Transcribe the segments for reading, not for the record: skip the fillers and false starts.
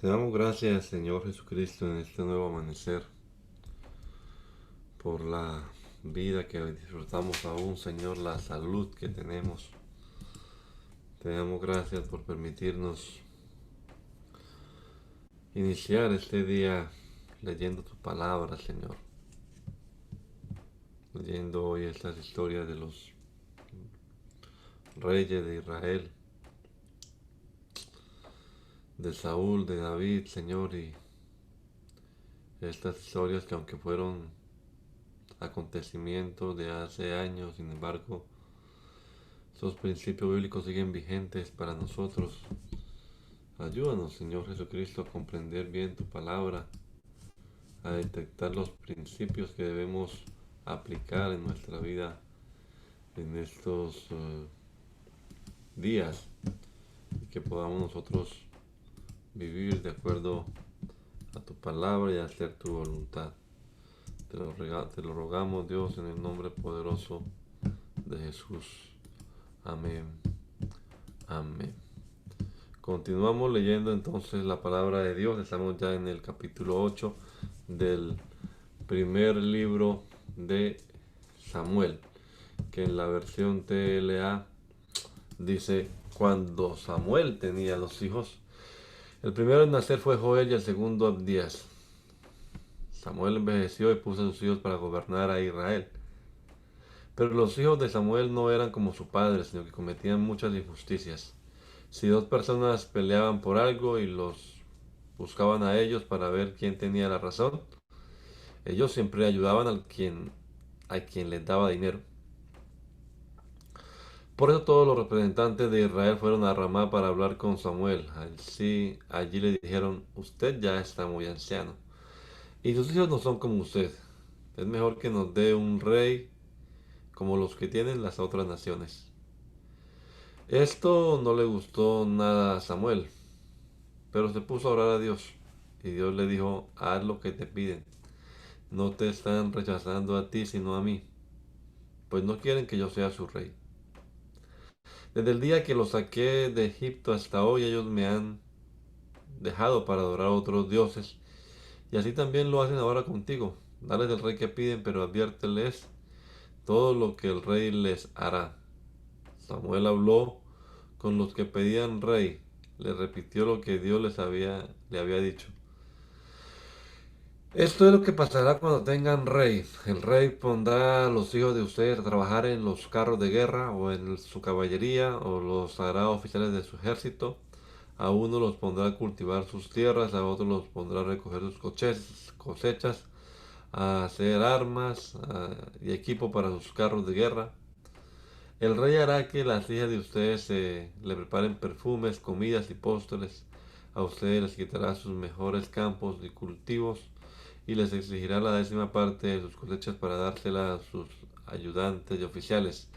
Te damos gracias, Señor Jesucristo, en este nuevo amanecer, por la vida que disfrutamos aún, Señor, la salud que tenemos. Te damos gracias por permitirnos iniciar este día leyendo tu palabra, Señor. Leyendo hoy estas historias de los reyes de Israel, de Saúl, de David, Señor, y estas historias que aunque fueron acontecimientos de hace años, sin embargo, esos principios bíblicos siguen vigentes para nosotros. Ayúdanos, Señor Jesucristo, a comprender bien tu palabra, a detectar los principios que debemos aplicar en nuestra vida en estos días y que podamos nosotros vivir de acuerdo a tu palabra y hacer tu voluntad. Te lo rogamos, Dios, en el nombre poderoso de Jesús. Amén. Amén. Continuamos leyendo entonces la palabra de Dios. Estamos ya en el capítulo 8 del primer libro de Samuel, que en la versión TLA dice: cuando Samuel tenía dos hijos, el primero en nacer fue Joel y el segundo Abdías. Samuel envejeció y puso a sus hijos para gobernar a Israel. Pero los hijos de Samuel no eran como su padre, sino que cometían muchas injusticias. Si dos personas peleaban por algo y los buscaban a ellos para ver quién tenía la razón, ellos siempre ayudaban a quien les daba dinero. Por eso todos los representantes de Israel fueron a Ramá para hablar con Samuel. Allí le dijeron: usted ya está muy anciano, y sus hijos no son como usted. Es mejor que nos dé un rey como los que tienen las otras naciones. Esto no le gustó nada a Samuel, pero se puso a orar a Dios. Y Dios le dijo: haz lo que te piden. No te están rechazando a ti, sino a mí, pues no quieren que yo sea su rey. Desde el día que los saqué de Egipto hasta hoy, ellos me han dejado para adorar a otros dioses, y así también lo hacen ahora contigo. Dales el rey que piden, pero adviérteles todo lo que el rey les hará. Samuel habló con los que pedían rey, les repitió lo que Dios le había dicho. Esto es lo que pasará cuando tengan rey. El rey pondrá a los hijos de ustedes a trabajar en los carros de guerra o en su caballería, o los hará oficiales de su ejército. A uno los pondrá a cultivar sus tierras, a otros los pondrá a recoger sus cosechas, a hacer armas y equipo para sus carros de guerra. El rey hará que las hijas de ustedes le preparen perfumes, comidas y postres. A ustedes les quitará sus mejores campos y cultivos y les exigirá la 10ª parte de sus cosechas para dársela a sus ayudantes y oficiales.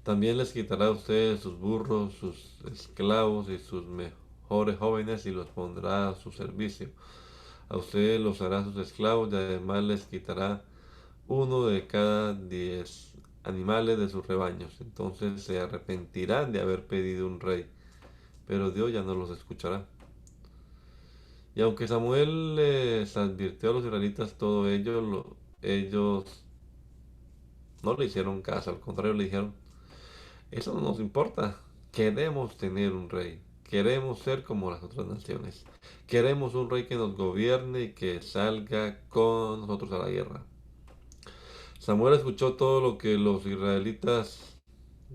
También les quitará a ustedes sus burros, sus esclavos y sus mejores jóvenes y los pondrá a su servicio. A ustedes los hará sus esclavos y además les quitará uno de cada 10 animales de sus rebaños. Entonces se arrepentirán de haber pedido un rey, pero Dios ya no los escuchará. Y aunque Samuel les advirtió a los israelitas todo ello, ellos no le hicieron caso, al contrario le dijeron: eso no nos importa, queremos tener un rey, queremos ser como las otras naciones, queremos un rey que nos gobierne y que salga con nosotros a la guerra. Samuel escuchó todo lo que los israelitas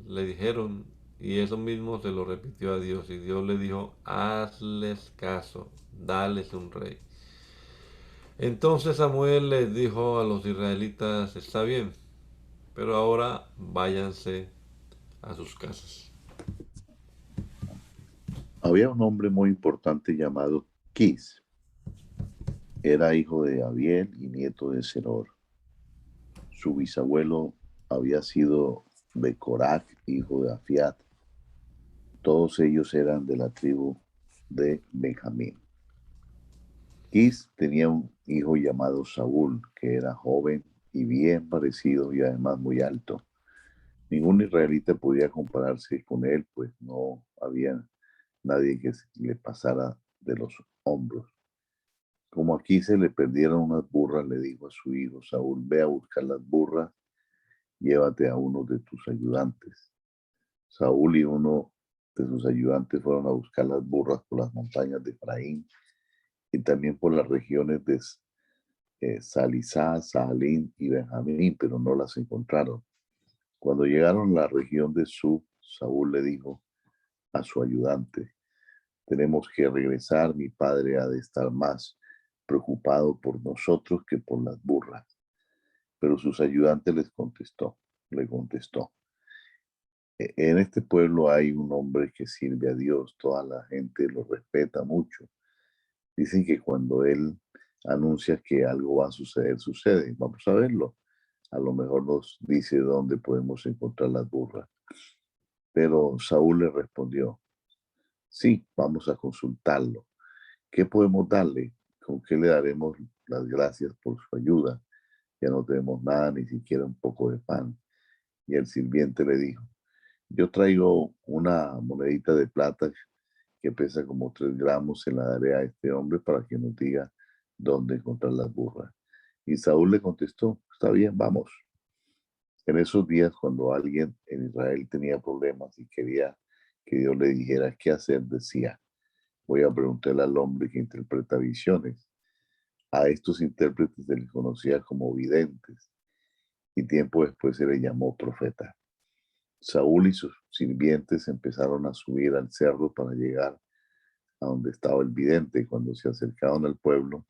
le dijeron, y eso mismo se lo repitió a Dios, y Dios le dijo: hazles caso, dales un rey. Entonces Samuel les dijo a los israelitas: está bien, pero ahora váyanse a sus casas. Había un hombre muy importante llamado Quis. Era hijo de Abiel y nieto de Seror. Su bisabuelo había sido Becorac, hijo de Afiat. Todos ellos eran de la tribu de Benjamín. Quis tenía un hijo llamado Saúl, que era joven y bien parecido y además muy alto. Ningún israelita podía compararse con él, pues no había nadie que le pasara de los hombros. Como aquí se le perdieron unas burras, le dijo a su hijo Saúl, ve a buscar las burras, llévate a uno de tus ayudantes. Saúl y uno de sus ayudantes fueron a buscar las burras por las montañas de Efraín y también por las regiones de Salisá, Saalín y Benjamín, pero no las encontraron. Cuando llegaron a la región de Sub, Saúl le dijo a su ayudante, tenemos que regresar, mi padre ha de estar más preocupado por nosotros que por las burras. Pero sus ayudantes le contestó, en este pueblo hay un hombre que sirve a Dios, toda la gente lo respeta mucho. Dicen que cuando él anuncia que algo va a suceder, sucede. Vamos a verlo. A lo mejor nos dice dónde podemos encontrar las burras. Pero Saúl le respondió, sí, vamos a consultarlo. ¿Qué podemos darle? ¿Con qué le daremos las gracias por su ayuda? Ya no tenemos nada, ni siquiera un poco de pan. Y el sirviente le dijo, yo traigo una monedita de plata que pesa como 3 gramos, se la daré a este hombre para que nos diga dónde encontrar las burras. Y Saúl le contestó, está bien, vamos. En esos días, cuando alguien en Israel tenía problemas y quería que Dios le dijera qué hacer, decía, voy a preguntarle al hombre que interpreta visiones. A estos intérpretes se les conocía como videntes y tiempo después se les llamó profeta. Saúl y sus sirvientes empezaron a subir al cerro para llegar a donde estaba el vidente. Cuando se acercaron al pueblo,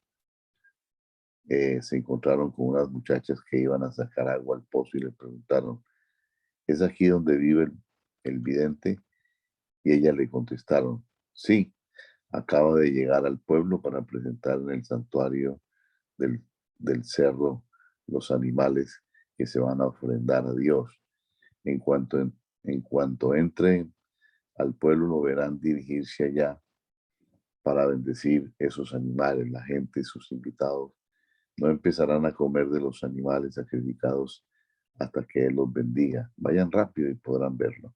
se encontraron con unas muchachas que iban a sacar agua al pozo y le preguntaron, ¿es aquí donde vive el vidente? Y ellas le contestaron, sí, acaba de llegar al pueblo para presentar en el santuario del, del cerro los animales que se van a ofrendar a Dios. En cuanto entre al pueblo, lo verán dirigirse allá para bendecir esos animales. La gente y sus invitados no empezarán a comer de los animales sacrificados hasta que Él los bendiga. Vayan rápido y podrán verlo.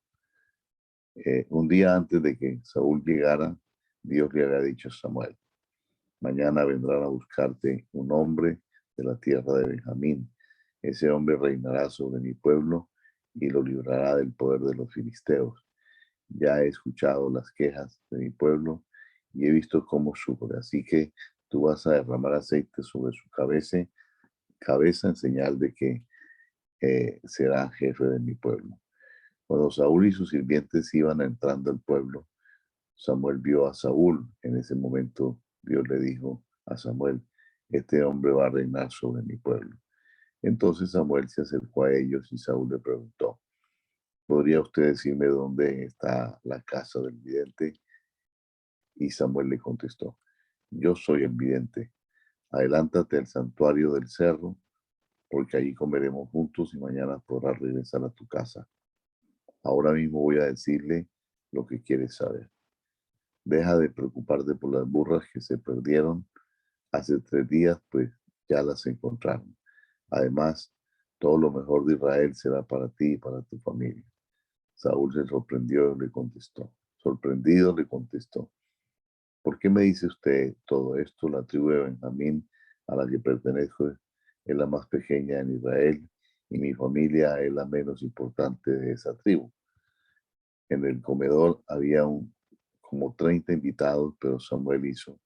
Un día antes de que Saúl llegara, Dios le había dicho a Samuel, mañana vendrán a buscarte un hombre de la tierra de Benjamín. Ese hombre reinará sobre mi pueblo y lo librará del poder de los filisteos. Ya he escuchado las quejas de mi pueblo y he visto cómo sufre. Así que tú vas a derramar aceite sobre su cabeza en señal de que será jefe de mi pueblo. Cuando Saúl y sus sirvientes iban entrando al pueblo, Samuel vio a Saúl. En ese momento Dios le dijo a Samuel, este hombre va a reinar sobre mi pueblo. Entonces Samuel se acercó a ellos y Saúl le preguntó, ¿podría usted decirme dónde está la casa del vidente? Y Samuel le contestó, yo soy el vidente. Adelántate al santuario del cerro, porque allí comeremos juntos y mañana podrás regresar a tu casa. Ahora mismo voy a decirle lo que quieres saber. Deja de preocuparte por las burras que se perdieron hace 3 días, pues ya las encontraron. Además, todo lo mejor de Israel será para ti y para tu familia. Saúl se sorprendió y le contestó. Sorprendido le contestó. ¿Por qué me dice usted todo esto? La tribu de Benjamín, a la que pertenezco, es la más pequeña en Israel y mi familia es la menos importante de esa tribu. En el comedor había como 30 invitados, pero Samuel hizo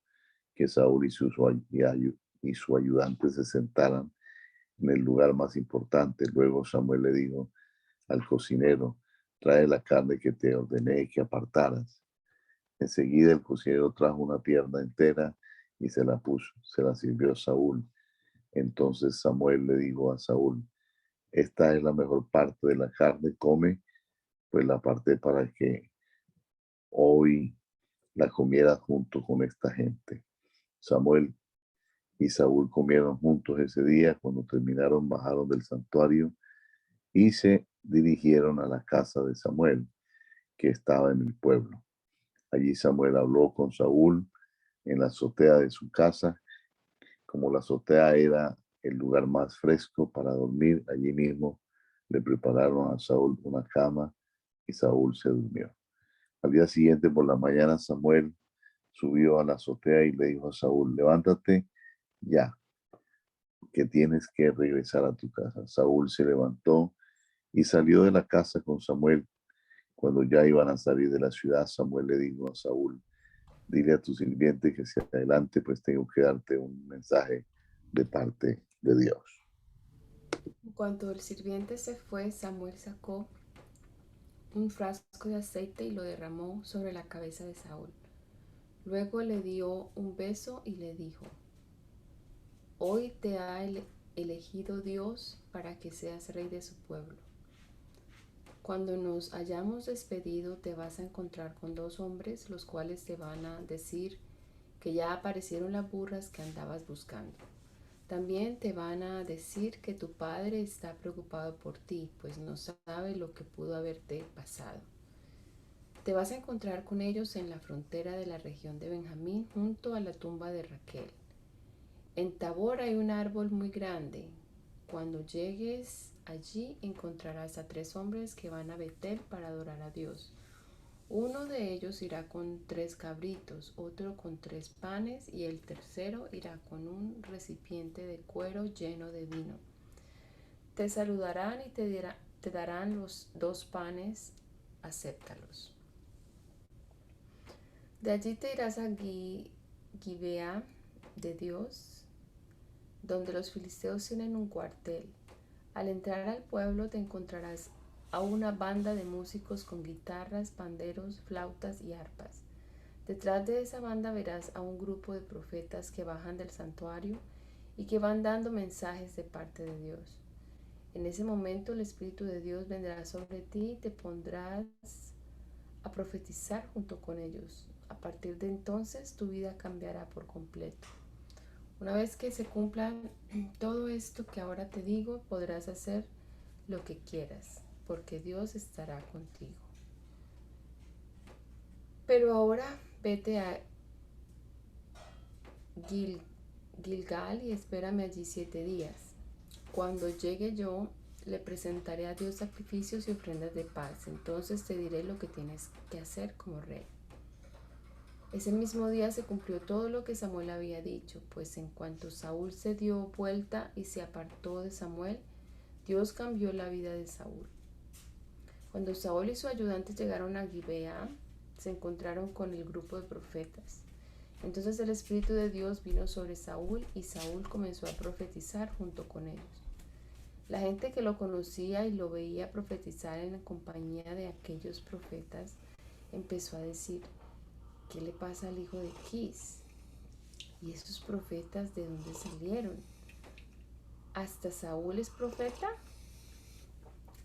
que Saúl y su ayudante se sentaran en el lugar más importante. Luego Samuel le dijo al cocinero, trae la carne que te ordené que apartaras. Enseguida el cocinero trajo una pierna entera y se la puso, se la sirvió a Saúl. Entonces Samuel le dijo a Saúl, esta es la mejor parte de la carne, come, pues la parte para que hoy la comiera junto con esta gente. Samuel y Saúl comieron juntos ese día. Cuando terminaron, bajaron del santuario y se dirigieron a la casa de Samuel, que estaba en el pueblo. Allí Samuel habló con Saúl en la azotea de su casa. Como la azotea era el lugar más fresco para dormir, allí mismo le prepararon a Saúl una cama y Saúl se durmió. Al día siguiente por la mañana Samuel subió a la azotea y le dijo a Saúl, levántate ya, que tienes que regresar a tu casa. Saúl se levantó y salió de la casa con Samuel. Cuando ya iban a salir de la ciudad, Samuel le dijo a Saúl, dile a tu sirviente que se adelante, pues tengo que darte un mensaje de parte de Dios. Cuando el sirviente se fue, Samuel sacó un frasco de aceite y lo derramó sobre la cabeza de Saúl. Luego le dio un beso y le dijo, hoy te ha elegido Dios para que seas rey de su pueblo. Cuando nos hayamos despedido, te vas a encontrar con 2 hombres, los cuales te van a decir que ya aparecieron las burras que andabas buscando. También te van a decir que tu padre está preocupado por ti, pues no sabe lo que pudo haberte pasado. Te vas a encontrar con ellos en la frontera de la región de Benjamín, junto a la tumba de Raquel. En Tabor hay un árbol muy grande. Cuando llegues allí encontrarás a 3 hombres que van a Betel para adorar a Dios. Uno de ellos irá con 3 cabritos, otro con 3 panes y el tercero irá con un recipiente de cuero lleno de vino. Te saludarán y te darán los 2 panes, acéptalos. De allí te irás a Gibea de Dios, donde los filisteos tienen un cuartel. Al entrar al pueblo te encontrarás a una banda de músicos con guitarras, panderos, flautas y arpas. Detrás de esa banda verás a un grupo de profetas que bajan del santuario y que van dando mensajes de parte de Dios. En ese momento el Espíritu de Dios vendrá sobre ti y te pondrás a profetizar junto con ellos. A partir de entonces tu vida cambiará por completo. Una vez que se cumpla todo esto que ahora te digo, podrás hacer lo que quieras, porque Dios estará contigo. Pero ahora vete a Gilgal y espérame allí 7 días. Cuando llegue yo, le presentaré a Dios sacrificios y ofrendas de paz. Entonces te diré lo que tienes que hacer como rey. Ese mismo día se cumplió todo lo que Samuel había dicho, pues en cuanto Saúl se dio vuelta y se apartó de Samuel, Dios cambió la vida de Saúl. Cuando Saúl y su ayudante llegaron a Gibea, se encontraron con el grupo de profetas. Entonces el Espíritu de Dios vino sobre Saúl y Saúl comenzó a profetizar junto con ellos. La gente que lo conocía y lo veía profetizar en la compañía de aquellos profetas empezó a decir, ¿qué le pasa al hijo de Kis? ¿Y esos profetas de dónde salieron? ¿Hasta Saúl es profeta?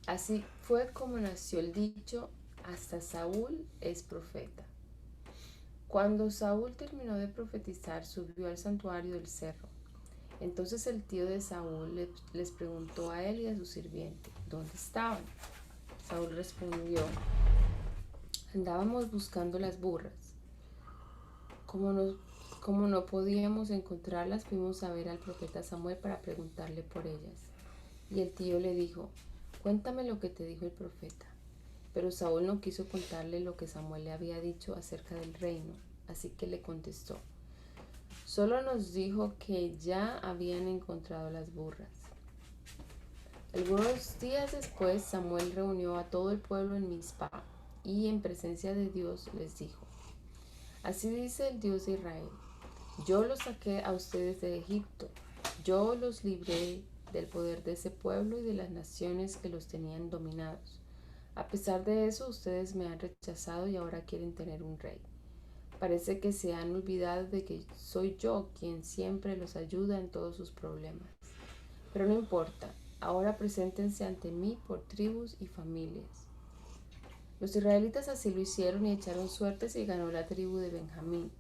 Así fue como nació el dicho, hasta Saúl es profeta. Cuando Saúl terminó de profetizar, subió al santuario del cerro. Entonces el tío de Saúl les preguntó a él y a su sirviente, ¿dónde estaban? Saúl respondió, andábamos buscando las burras. Como no podíamos encontrarlas, fuimos a ver al profeta Samuel para preguntarle por ellas. Y el tío le dijo, cuéntame lo que te dijo el profeta. Pero Saúl no quiso contarle lo que Samuel le había dicho acerca del reino, así que le contestó, solo nos dijo que ya habían encontrado las burras. Algunos días después, Samuel reunió a todo el pueblo en Mizpa y en presencia de Dios les dijo, así dice el Dios de Israel, yo los saqué a ustedes de Egipto, yo los libré del poder de ese pueblo y de las naciones que los tenían dominados. A pesar de eso, ustedes me han rechazado y ahora quieren tener un rey. Parece que se han olvidado de que soy yo quien siempre los ayuda en todos sus problemas. Pero no importa, ahora preséntense ante mí por tribus y familias. Los israelitas así lo hicieron y echaron suertes y ganó la tribu de Benjamín.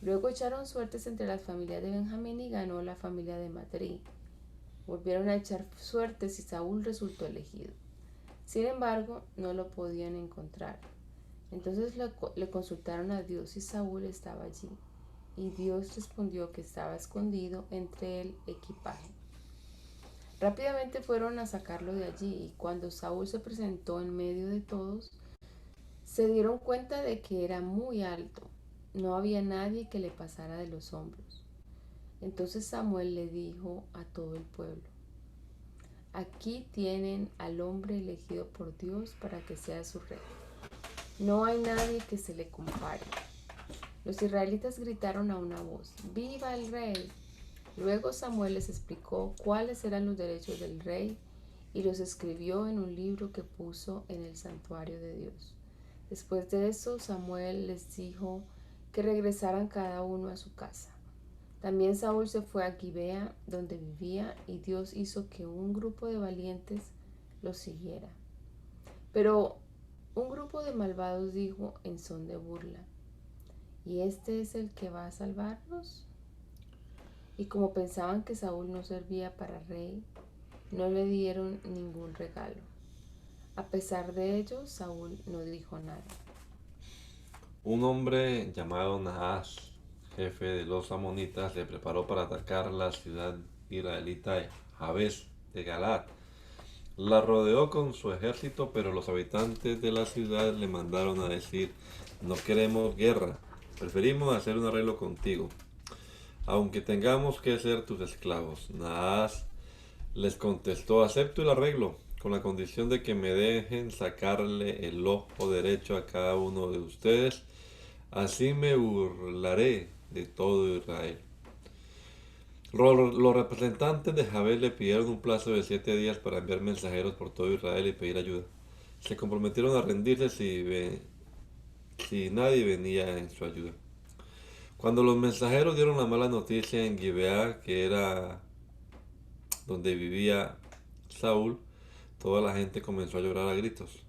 Luego echaron suertes entre las familias de Benjamín y ganó la familia de Matrí. Volvieron a echar suertes y Saúl resultó elegido. Sin embargo, no lo podían encontrar. Entonces le consultaron a Dios y Saúl estaba allí. Y Dios respondió que estaba escondido entre el equipaje. Rápidamente fueron a sacarlo de allí y cuando Saúl se presentó en medio de todos, se dieron cuenta de que era muy alto. no había nadie que le pasara de los hombros. Entonces Samuel le dijo a todo el pueblo: aquí tienen al hombre elegido por Dios para que sea su rey. No hay nadie que se le compare. Los israelitas gritaron a una voz: ¡Viva el rey! Luego Samuel les explicó cuáles eran los derechos del rey y los escribió en un libro que puso en el santuario de Dios. Después de eso, Samuel les dijo que regresaran cada uno a su casa. También Saúl se fue a Gibea, donde vivía, y Dios hizo que un grupo de valientes lo siguiera. Pero un grupo de malvados dijo en son de burla: ¿y este es el que va a salvarnos? Y como pensaban que Saúl no servía para rey, no le dieron ningún regalo. A pesar de ello, Saúl no dijo nada. Un hombre llamado Nahas, jefe de los amonitas, se preparó para atacar la ciudad israelita de Jabes de Galaad. La rodeó con su ejército, pero los habitantes de la ciudad le mandaron a decir: no queremos guerra, preferimos hacer un arreglo contigo, aunque tengamos que ser tus esclavos. Nahas les contestó: acepto el arreglo, con la condición de que me dejen sacarle el ojo derecho a cada uno de ustedes. Así me burlaré de todo Israel. Los representantes de Jabes le pidieron un plazo de 7 días para enviar mensajeros por todo Israel y pedir ayuda. Se comprometieron a rendirse si nadie venía en su ayuda. Cuando los mensajeros dieron la mala noticia en Gibeá, que era donde vivía Saúl, toda la gente comenzó a llorar a gritos.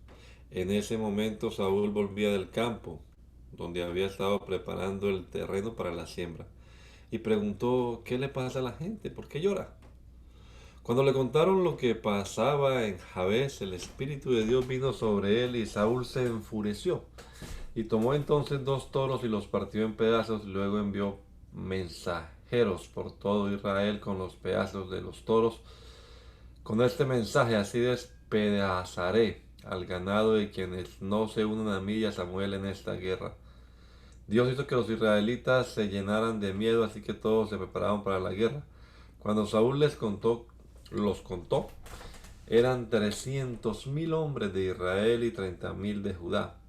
En ese momento Saúl volvía del campo, donde había estado preparando el terreno para la siembra, y preguntó: ¿qué le pasa a la gente? ¿Por qué llora? Cuando le contaron lo que pasaba en Jabes, el Espíritu de Dios vino sobre él y Saúl se enfureció. Y tomó entonces 2 toros y los partió en pedazos. Luego envió mensajeros por todo Israel con los pedazos de los toros, con este mensaje: así despedazaré al ganado de quienes no se unan a mí y a Samuel en esta guerra. Dios hizo que los israelitas se llenaran de miedo, así que todos se preparaban para la guerra. Cuando Saúl los contó, eran 300.000 hombres de Israel y 30.000 de Judá.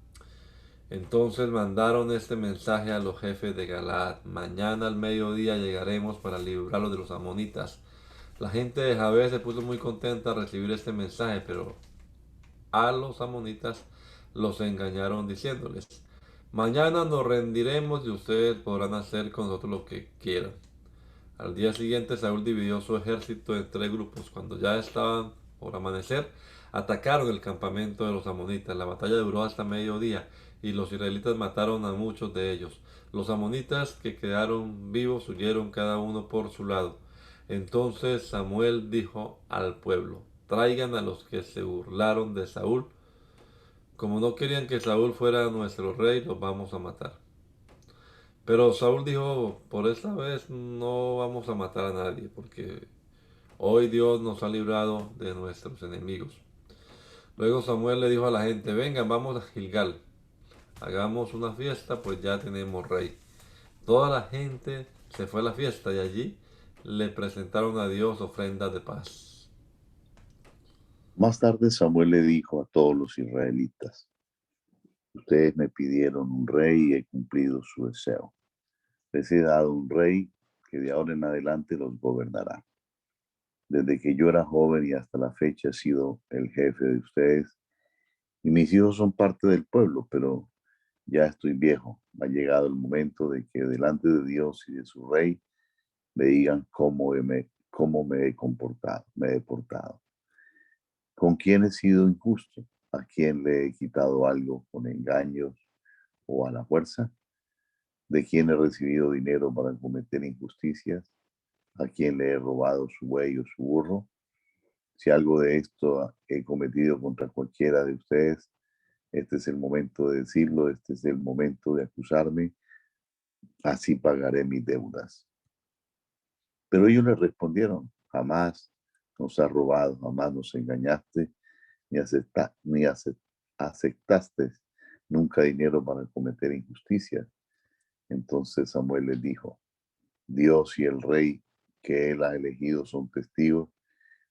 Entonces mandaron este mensaje a los jefes de Galaad: mañana al mediodía llegaremos para librarlos de los amonitas. La gente de Jabes se puso muy contenta al recibir este mensaje, pero a los amonitas los engañaron diciéndoles: mañana nos rendiremos y ustedes podrán hacer con nosotros lo que quieran. Al día siguiente Saúl dividió su ejército en 3 grupos. Cuando ya estaban por amanecer, atacaron el campamento de los amonitas. La batalla duró hasta mediodía y los israelitas mataron a muchos de ellos. Los amonitas que quedaron vivos huyeron cada uno por su lado. Entonces Samuel dijo al pueblo: traigan a los que se burlaron de Saúl. Como no querían que Saúl fuera nuestro rey, los vamos a matar. Pero Saúl dijo: por esta vez no vamos a matar a nadie, porque hoy Dios nos ha librado de nuestros enemigos. Luego Samuel le dijo a la gente: vengan, vamos a Gilgal, hagamos una fiesta, pues ya tenemos rey. Toda la gente se fue a la fiesta y allí le presentaron a Dios ofrendas de paz. Más tarde Samuel le dijo a todos los israelitas: ustedes me pidieron un rey y he cumplido su deseo. Les he dado un rey que de ahora en adelante los gobernará. Desde que yo era joven y hasta la fecha he sido el jefe de ustedes, y mis hijos son parte del pueblo, pero ya estoy viejo. Ha llegado el momento de que delante de Dios y de su rey me digan cómo me he comportado, me he portado. ¿Con quién he sido injusto? ¿A quién le he quitado algo con engaños o a la fuerza? ¿De quién he recibido dinero para cometer injusticias? ¿A quién le he robado su buey o su burro? Si algo de esto he cometido contra cualquiera de ustedes, este es el momento de decirlo, este es el momento de acusarme, así pagaré mis deudas. Pero ellos le respondieron: jamás nos has robado, jamás nos engañaste, ni aceptaste nunca dinero para cometer injusticias. Entonces Samuel les dijo, Dios y el rey que él ha elegido son testigos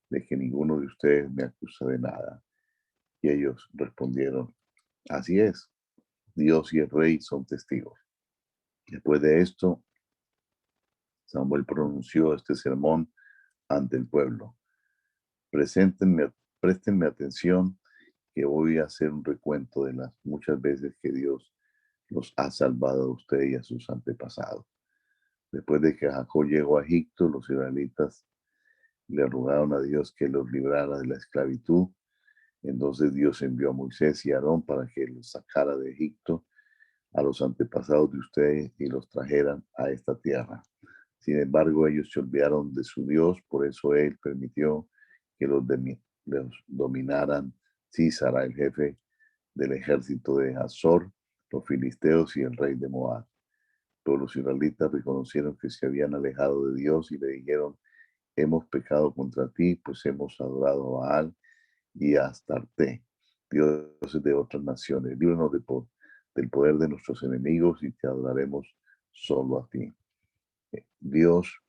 de que ninguno de ustedes me acusa de nada. Y ellos respondieron, así es, Dios y el rey son testigos. Después de esto, Samuel pronunció este sermón ante el pueblo. Preséntenme, préstenme atención que voy a hacer un recuento de las muchas veces que Dios los ha salvado a usted y a sus antepasados. Después de que Jacob llegó a Egipto, los israelitas le rogaron a Dios que los librara de la esclavitud. Entonces Dios envió a Moisés y a Aarón para que los sacara de Egipto a los antepasados de ustedes y los trajeran a esta tierra. Sin embargo, ellos se olvidaron de su Dios, por eso Él permitió que los dominaran Císara, el jefe del ejército de Hazor, los filisteos y el rey de Moab. Todos los israelitas reconocieron que se habían alejado de Dios y le dijeron, hemos pecado contra ti, pues hemos adorado a Baal y a Astarte, dioses de otras naciones. Líbranos del poder de nuestros enemigos y te adoraremos solo a ti. Dios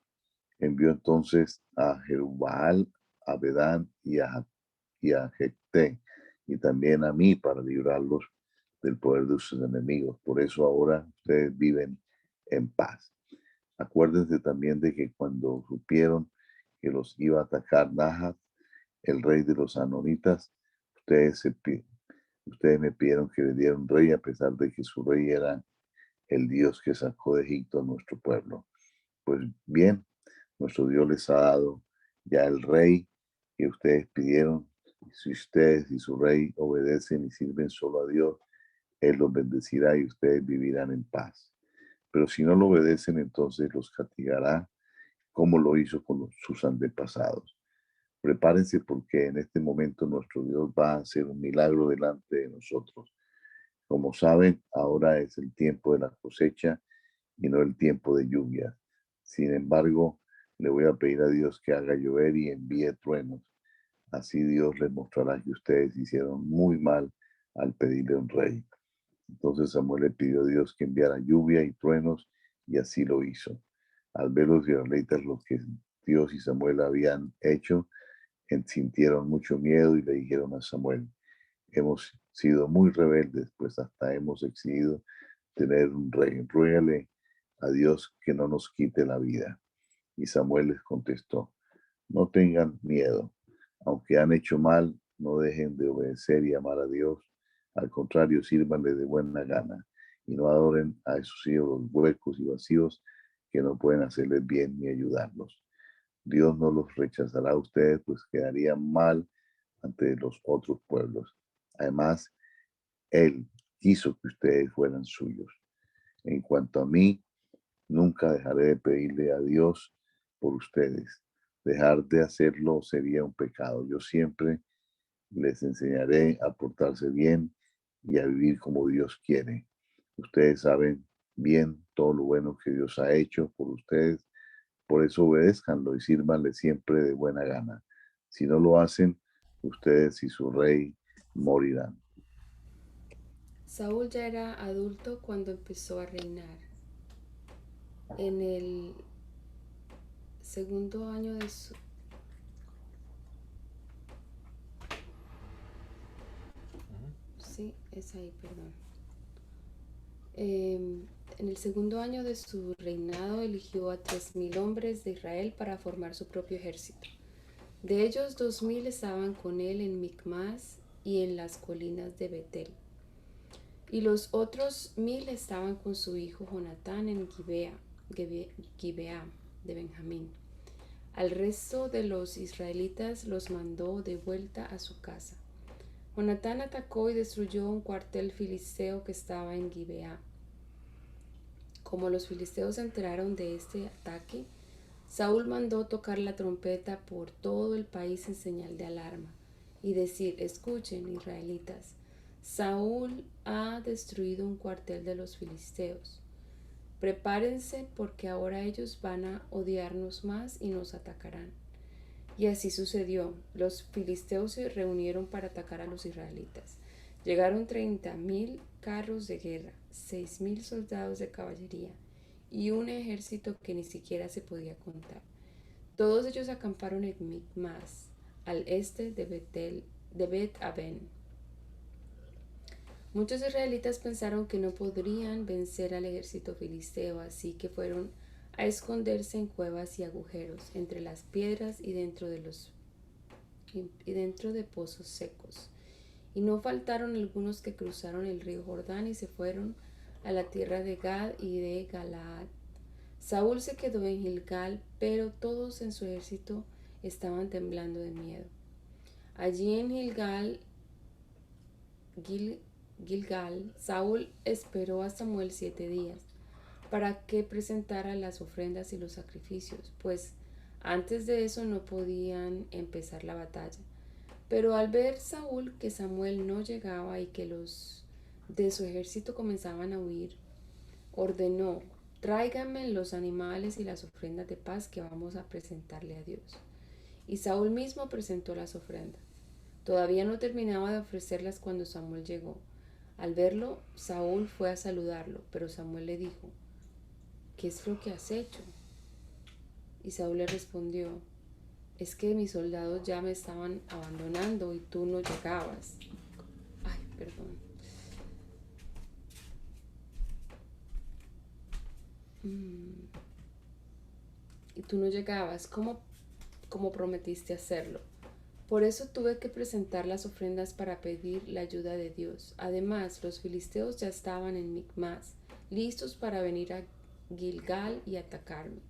envió entonces a Jerubbaal, a Bedán y a Jecté, y también a mí para librarlos del poder de sus enemigos. Por eso ahora ustedes viven en paz. Acuérdense también de que cuando supieron que los iba a atacar Nahat, el rey de los amonitas, ustedes me pidieron que le diera un rey a pesar de que su rey era el Dios que sacó de Egipto a nuestro pueblo. Pues bien, nuestro Dios les ha dado ya el rey que ustedes pidieron. Si ustedes y su rey obedecen y sirven solo a Dios, Él los bendecirá y ustedes vivirán en paz. Pero si no lo obedecen, entonces los castigará como lo hizo con sus antepasados. Prepárense porque en este momento nuestro Dios va a hacer un milagro delante de nosotros. Como saben, ahora es el tiempo de la cosecha y no el tiempo de lluvia. Sin embargo, le voy a pedir a Dios que haga llover y envíe truenos. Así Dios les mostrará que ustedes hicieron muy mal al pedirle un rey. Entonces Samuel le pidió a Dios que enviara lluvia y truenos y así lo hizo. Al ver los israelitas lo que Dios y Samuel habían hecho, sintieron mucho miedo y le dijeron a Samuel, hemos sido muy rebeldes, pues hasta hemos exigido tener un rey. Ruégale a Dios que no nos quite la vida. Y Samuel les contestó, no tengan miedo, aunque han hecho mal, no dejen de obedecer y amar a Dios. Al contrario, sírvanle de buena gana y no adoren a esos ídolos huecos y vacíos que no pueden hacerles bien ni ayudarlos. Dios no los rechazará a ustedes, pues quedarían mal ante los otros pueblos. Además, Él quiso que ustedes fueran suyos. En cuanto a mí, nunca dejaré de pedirle a Dios por ustedes. Dejar de hacerlo sería un pecado. Yo siempre les enseñaré a portarse bien y a vivir como Dios quiere. Ustedes saben bien todo lo bueno que Dios ha hecho por ustedes. Por eso obedézcanlo y sírvanle siempre de buena gana. Si no lo hacen, ustedes y su rey morirán. Saúl ya era adulto cuando empezó a reinar. En el segundo año de su... Sí, es ahí, perdón. En el segundo año de su reinado eligió a 3.000 hombres de Israel para formar su propio ejército. De ellos 2.000 estaban con él en Micmas y en las colinas de Betel. Y los otros 1.000 estaban con su hijo Jonatán en Gibeá de Benjamín. Al resto de los israelitas los mandó de vuelta a su casa. Jonatán atacó y destruyó un cuartel filisteo que estaba en Gibeá. Como los filisteos se enteraron de este ataque, Saúl mandó tocar la trompeta por todo el país en señal de alarma y decir, escuchen, israelitas, Saúl ha destruido un cuartel de los filisteos. Prepárense porque ahora ellos van a odiarnos más y nos atacarán. Y así sucedió. Los filisteos se reunieron para atacar a los israelitas. Llegaron 30.000 carros de guerra, 6.000 soldados de caballería y un ejército que ni siquiera se podía contar. Todos ellos acamparon en Micmas, al este de Bet-Aven. Muchos israelitas pensaron que no podrían vencer al ejército filisteo, así que fueron a esconderse en cuevas y agujeros, entre las piedras y dentro de pozos secos. Y no faltaron algunos que cruzaron el río Jordán y se fueron a la tierra de Gad y de Galaad. Saúl se quedó en Gilgal, pero todos en su ejército estaban temblando de miedo. Allí en Gilgal, Saúl esperó a Samuel 7 días para que presentara las ofrendas y los sacrificios, pues antes de eso no podían empezar la batalla. Pero al ver Saúl que Samuel no llegaba y que los de su ejército comenzaban a huir, ordenó: tráiganme los animales y las ofrendas de paz que vamos a presentarle a Dios. Y Saúl mismo presentó las ofrendas. Todavía no terminaba de ofrecerlas cuando Samuel llegó. Al verlo, Saúl fue a saludarlo, pero Samuel le dijo: ¿qué es lo que has hecho? Y Saúl le respondió: es que mis soldados ya me estaban abandonando y tú no llegabas. Ay, perdón. Y tú no llegabas, como prometiste hacerlo. Por eso tuve que presentar las ofrendas para pedir la ayuda de Dios. Además, los filisteos ya estaban en Micmas, listos para venir a Gilgal y atacarme.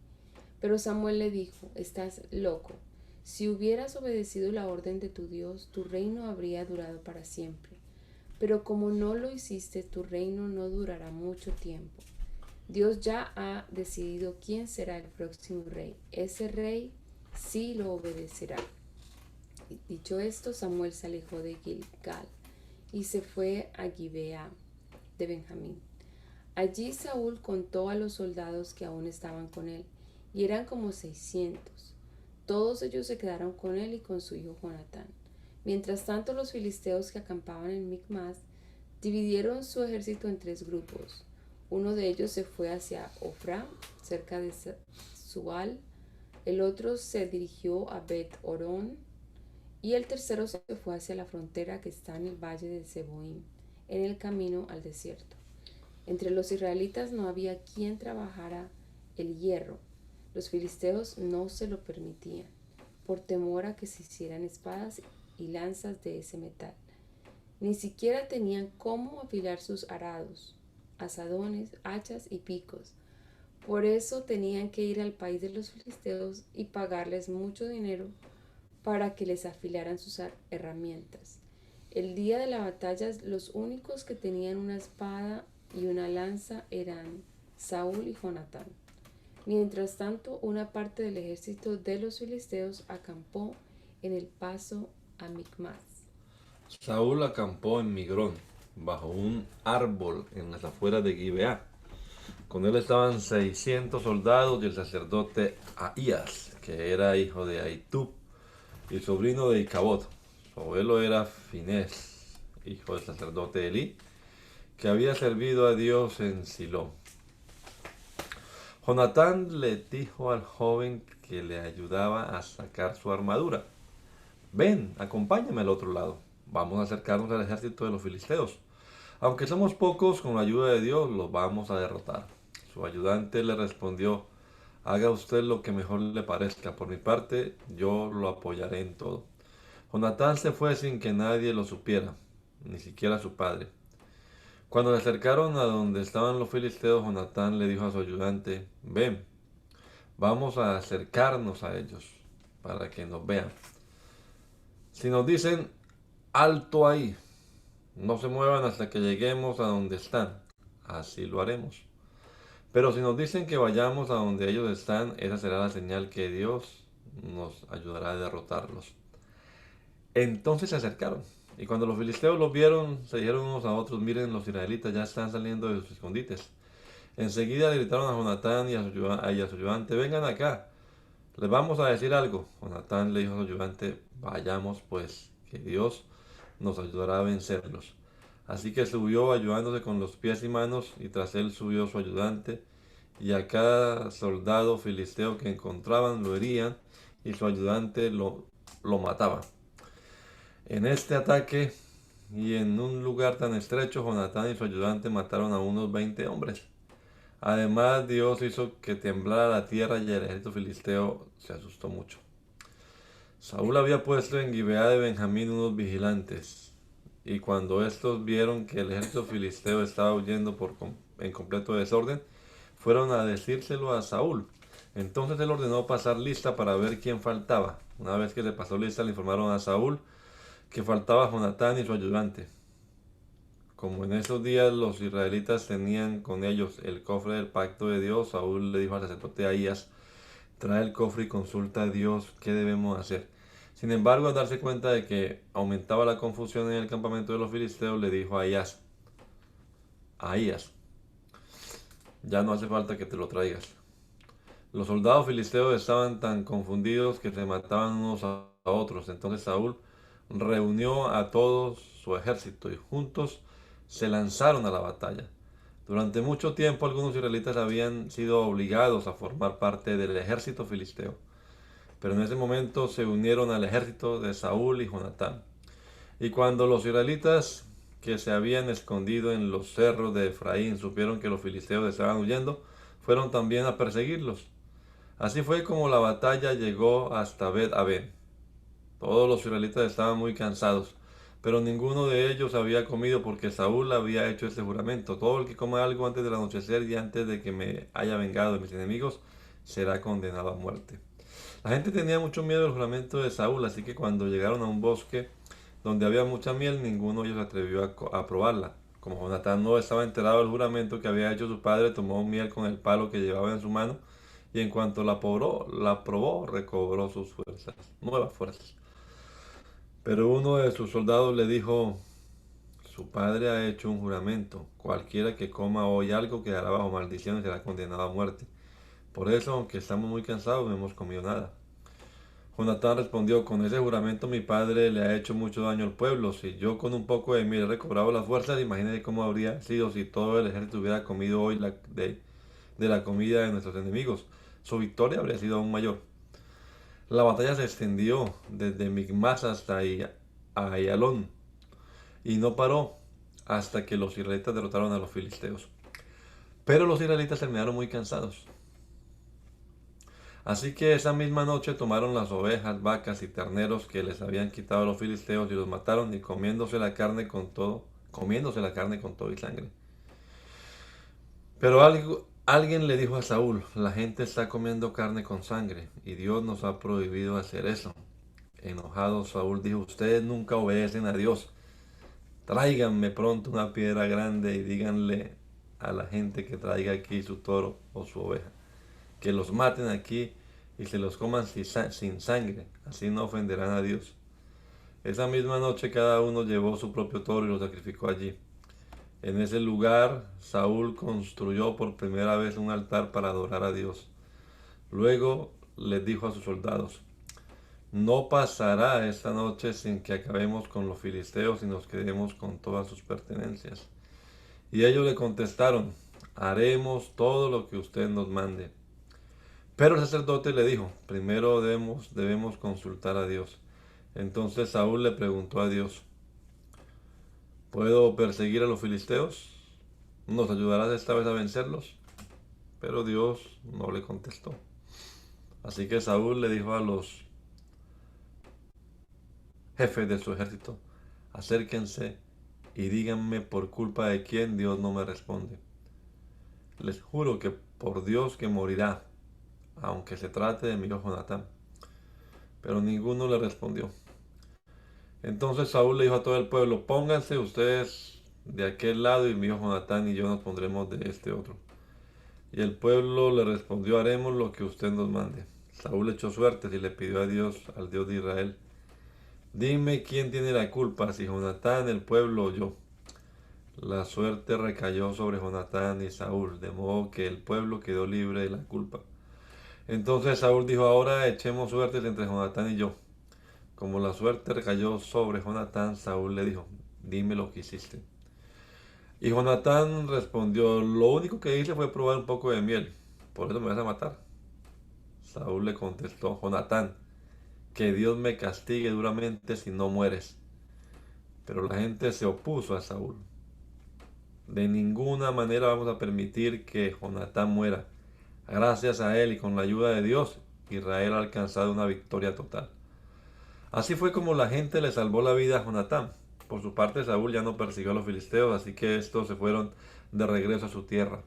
Pero Samuel le dijo: estás loco. Si hubieras obedecido la orden de tu Dios, tu reino habría durado para siempre. Pero como no lo hiciste, tu reino no durará mucho tiempo. Dios ya ha decidido quién será el próximo rey. Ese rey sí lo obedecerá. Y dicho esto, Samuel se alejó de Gilgal y se fue a Gibeá de Benjamín. Allí Saúl contó a los soldados que aún estaban con él, y eran como 600. Todos ellos se quedaron con él y con su hijo Jonatán. Mientras tanto, los filisteos que acampaban en Micmas dividieron su ejército en 3 grupos. Uno de ellos se fue hacia Ofra, cerca de Sual, el otro se dirigió a Bet-Orón, y el tercero se fue hacia la frontera que está en el valle de Seboim, en el camino al desierto. Entre los israelitas no había quien trabajara el hierro. Los filisteos no se lo permitían, por temor a que se hicieran espadas y lanzas de ese metal. Ni siquiera tenían cómo afilar sus arados, azadones, hachas y picos. Por eso tenían que ir al país de los filisteos y pagarles mucho dinero para que les afilaran sus herramientas. El día de la batalla, los únicos que tenían una espada y una lanza eran Saúl y Jonatán. Mientras tanto, una parte del ejército de los filisteos acampó en el paso a Micmas. Saúl acampó en Migrón, bajo un árbol en las afueras de Gibeá. Con él estaban 600 soldados y el sacerdote Ahías, que era hijo de Ahitub y sobrino de Icabod. Su abuelo era Finés, hijo del sacerdote Elí, que había servido a Dios en Silo. Jonatán le dijo al joven que le ayudaba a sacar su armadura: ven, acompáñame al otro lado. Vamos a acercarnos al ejército de los filisteos. Aunque somos pocos, con la ayuda de Dios los vamos a derrotar. Su ayudante le respondió: haga usted lo que mejor le parezca. Por mi parte, yo lo apoyaré en todo. Jonatán se fue sin que nadie lo supiera, ni siquiera su padre. Cuando se acercaron a donde estaban los filisteos, Jonatán le dijo a su ayudante: ven, vamos a acercarnos a ellos para que nos vean. Si nos dicen alto ahí, no se muevan hasta que lleguemos a donde están, así lo haremos. Pero si nos dicen que vayamos a donde ellos están, esa será la señal que Dios nos ayudará a derrotarlos. Entonces se acercaron, y cuando los filisteos los vieron, se dijeron unos a otros: miren, los israelitas ya están saliendo de sus escondites. Enseguida le gritaron a Jonatán y a su ayudante: vengan acá, les vamos a decir algo. Jonatán le dijo a su ayudante: vayamos pues, que Dios nos ayudará a vencerlos. Así que subió ayudándose con los pies y manos, y tras él subió su ayudante, y a cada soldado filisteo que encontraban lo herían, y su ayudante lo mataba. En este ataque y en un lugar tan estrecho, Jonatán y su ayudante mataron a unos 20 hombres. Además, Dios hizo que temblara la tierra y el ejército filisteo se asustó mucho. Saúl había puesto en Gibeá de Benjamín unos vigilantes, y cuando estos vieron que el ejército filisteo estaba huyendo en completo desorden, fueron a decírselo a Saúl. Entonces él ordenó pasar lista para ver quién faltaba. Una vez que se pasó lista, le informaron a Saúl que faltaba Jonatán y su ayudante. Como en esos días los israelitas tenían con ellos el cofre del pacto de Dios, Saúl le dijo al sacerdote Ahías: trae el cofre y consulta a Dios qué debemos hacer. Sin embargo, al darse cuenta de que aumentaba la confusión en el campamento de los filisteos, le dijo a Ahías, ya no hace falta que te lo traigas. Los soldados filisteos estaban tan confundidos que se mataban unos a otros. Entonces Saúl reunió a todo su ejército y juntos se lanzaron a la batalla. Durante mucho tiempo algunos israelitas habían sido obligados a formar parte del ejército filisteo, pero en ese momento se unieron al ejército de Saúl y Jonatán. Y cuando los israelitas que se habían escondido en los cerros de Efraín supieron que los filisteos estaban huyendo, fueron también a perseguirlos. Así fue como la batalla llegó hasta Bet-Aven. Todos los israelitas estaban muy cansados, pero ninguno de ellos había comido porque Saúl había hecho este juramento: todo el que coma algo antes del anochecer y antes de que me haya vengado de mis enemigos será condenado a muerte. La gente tenía mucho miedo del juramento de Saúl, así que cuando llegaron a un bosque donde había mucha miel, ninguno de ellos se atrevió a probarla. Como Jonatán no estaba enterado del juramento que había hecho su padre, tomó miel con el palo que llevaba en su mano, y en cuanto la probó, recobró sus fuerzas, nuevas fuerzas. Pero uno de sus soldados le dijo: su padre ha hecho un juramento. Cualquiera que coma hoy algo quedará bajo maldición y será condenado a muerte. Por eso, aunque estamos muy cansados, no hemos comido nada. Jonatán respondió: con ese juramento mi padre le ha hecho mucho daño al pueblo. Si yo con un poco de miel he recobrado las fuerzas, imagínese cómo habría sido si todo el ejército hubiera comido hoy de la comida de nuestros enemigos. Su victoria habría sido aún mayor. La batalla se extendió desde Micmas hasta Ayalón y no paró hasta que los israelitas derrotaron a los filisteos. Pero los israelitas terminaron muy cansados. Así que esa misma noche tomaron las ovejas, vacas y terneros que les habían quitado los filisteos y los mataron, y comiéndose la carne con todo y sangre. Pero alguien le dijo a Saúl: la gente está comiendo carne con sangre y Dios nos ha prohibido hacer eso. Enojado, Saúl dijo: ustedes nunca obedecen a Dios. Tráiganme pronto una piedra grande y díganle a la gente que traiga aquí su toro o su oveja, que los maten aquí y se los coman sin sangre, así no ofenderán a Dios. Esa misma noche cada uno llevó su propio toro y lo sacrificó allí. En ese lugar Saúl construyó por primera vez un altar para adorar a Dios. Luego les dijo a sus soldados: no pasará esta noche sin que acabemos con los filisteos y nos quedemos con todas sus pertenencias. Y ellos le contestaron: haremos todo lo que usted nos mande. Pero el sacerdote le dijo: primero debemos consultar a Dios. Entonces Saúl le preguntó a Dios: ¿puedo perseguir a los filisteos? ¿Nos ayudarás esta vez a vencerlos? Pero Dios no le contestó. Así que Saúl le dijo a los jefes de su ejército: acérquense y díganme por culpa de quién Dios no me responde. Les juro que por Dios que morirá, aunque se trate de mi hijo Jonatán. Pero ninguno le respondió. Entonces Saúl le dijo a todo el pueblo: pónganse ustedes de aquel lado y mi hijo Jonatán y yo nos pondremos de este otro. Y el pueblo le respondió: haremos lo que usted nos mande. Saúl echó suertes y le pidió a Dios, al Dios de Israel: dime quién tiene la culpa, si Jonatán, el pueblo o yo. La suerte recayó sobre Jonatán y Saúl, de modo que el pueblo quedó libre de la culpa. Entonces Saúl dijo: ahora echemos suertes entre Jonatán y yo. Como la suerte recayó sobre Jonatán, Saúl le dijo: dime lo que hiciste. Y Jonatán respondió, lo único que hice fue probar un poco de miel, por eso me vas a matar. Saúl le contestó, Jonatán, que Dios me castigue duramente si no mueres. Pero la gente se opuso a Saúl. De ninguna manera vamos a permitir que Jonatán muera. Gracias a él y con la ayuda de Dios, Israel ha alcanzado una victoria total. Así fue como la gente le salvó la vida a Jonatán. Por su parte, Saúl ya no persiguió a los filisteos, así que estos se fueron de regreso a su tierra.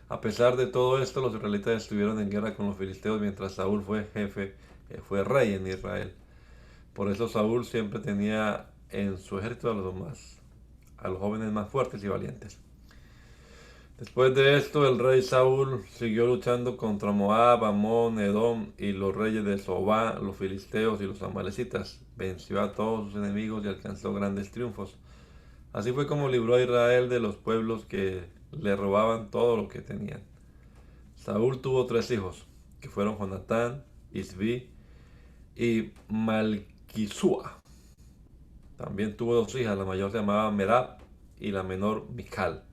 A pesar de todo esto, los israelitas estuvieron en guerra con los filisteos mientras Saúl fue jefe, fue rey en Israel. Por eso Saúl siempre tenía en su ejército a los jóvenes más fuertes y valientes. Después de esto, el rey Saúl siguió luchando contra Moab, Amón, Edom y los reyes de Sobá, los filisteos y los amalecitas. Venció a todos sus enemigos y alcanzó grandes triunfos. Así fue como libró a Israel de los pueblos que le robaban todo lo que tenían. Saúl tuvo tres hijos, que fueron Jonatán, Isbi y Malquisúa. También tuvo dos hijas, la mayor se llamaba Merab y la menor Mical.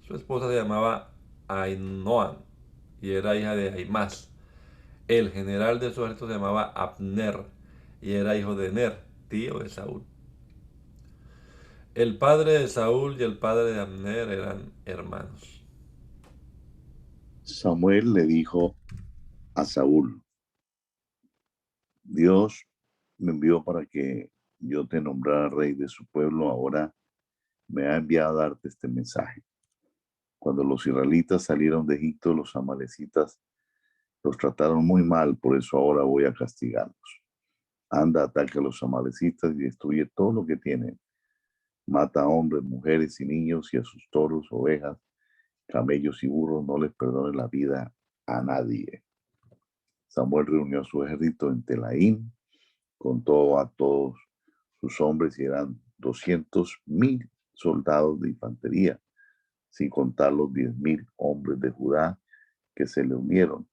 Su esposa se llamaba Ainoam y era hija de Aimás. El general de su ejército se llamaba Abner y era hijo de Ner, tío de Saúl. El padre de Saúl y el padre de Abner eran hermanos. Samuel le dijo a Saúl, Dios me envió para que yo te nombrara rey de su pueblo, ahora me ha enviado a darte este mensaje. Cuando los israelitas salieron de Egipto, los amalecitas los trataron muy mal, por eso ahora voy a castigarlos. Anda, ataca a los amalecitas y destruye todo lo que tienen. Mata a hombres, mujeres y niños y a sus toros, ovejas, camellos y burros, no les perdone la vida a nadie. Samuel reunió a su ejército en Telaín, contó a todos sus hombres y eran 200,000 soldados de infantería, sin contar los 10,000 hombres de Judá que se le unieron.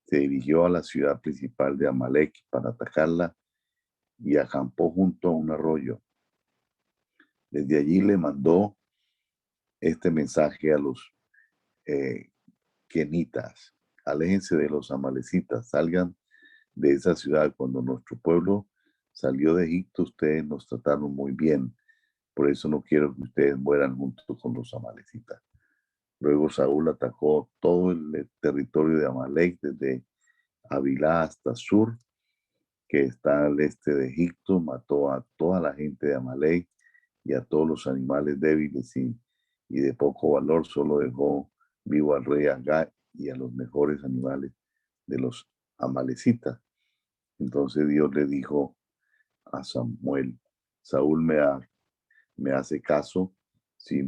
Se dirigió a la ciudad principal de Amalek para atacarla y acampó junto a un arroyo. Desde allí le mandó este mensaje a los eh, kenitas: aléjense de los amalecitas, salgan de esa ciudad. Cuando nuestro pueblo salió de Egipto, ustedes nos trataron muy bien, por eso no quiero que ustedes mueran junto con los amalecitas. Luego Saúl atacó todo el territorio de Amalek, desde Avilá hasta Sur, que está al este de Egipto, mató a toda la gente de Amalek y a todos los animales débiles y de poco valor, solo dejó vivo al rey Agag y a los mejores animales de los amalecitas. Entonces Dios le dijo a Samuel, Saúl me hace caso, si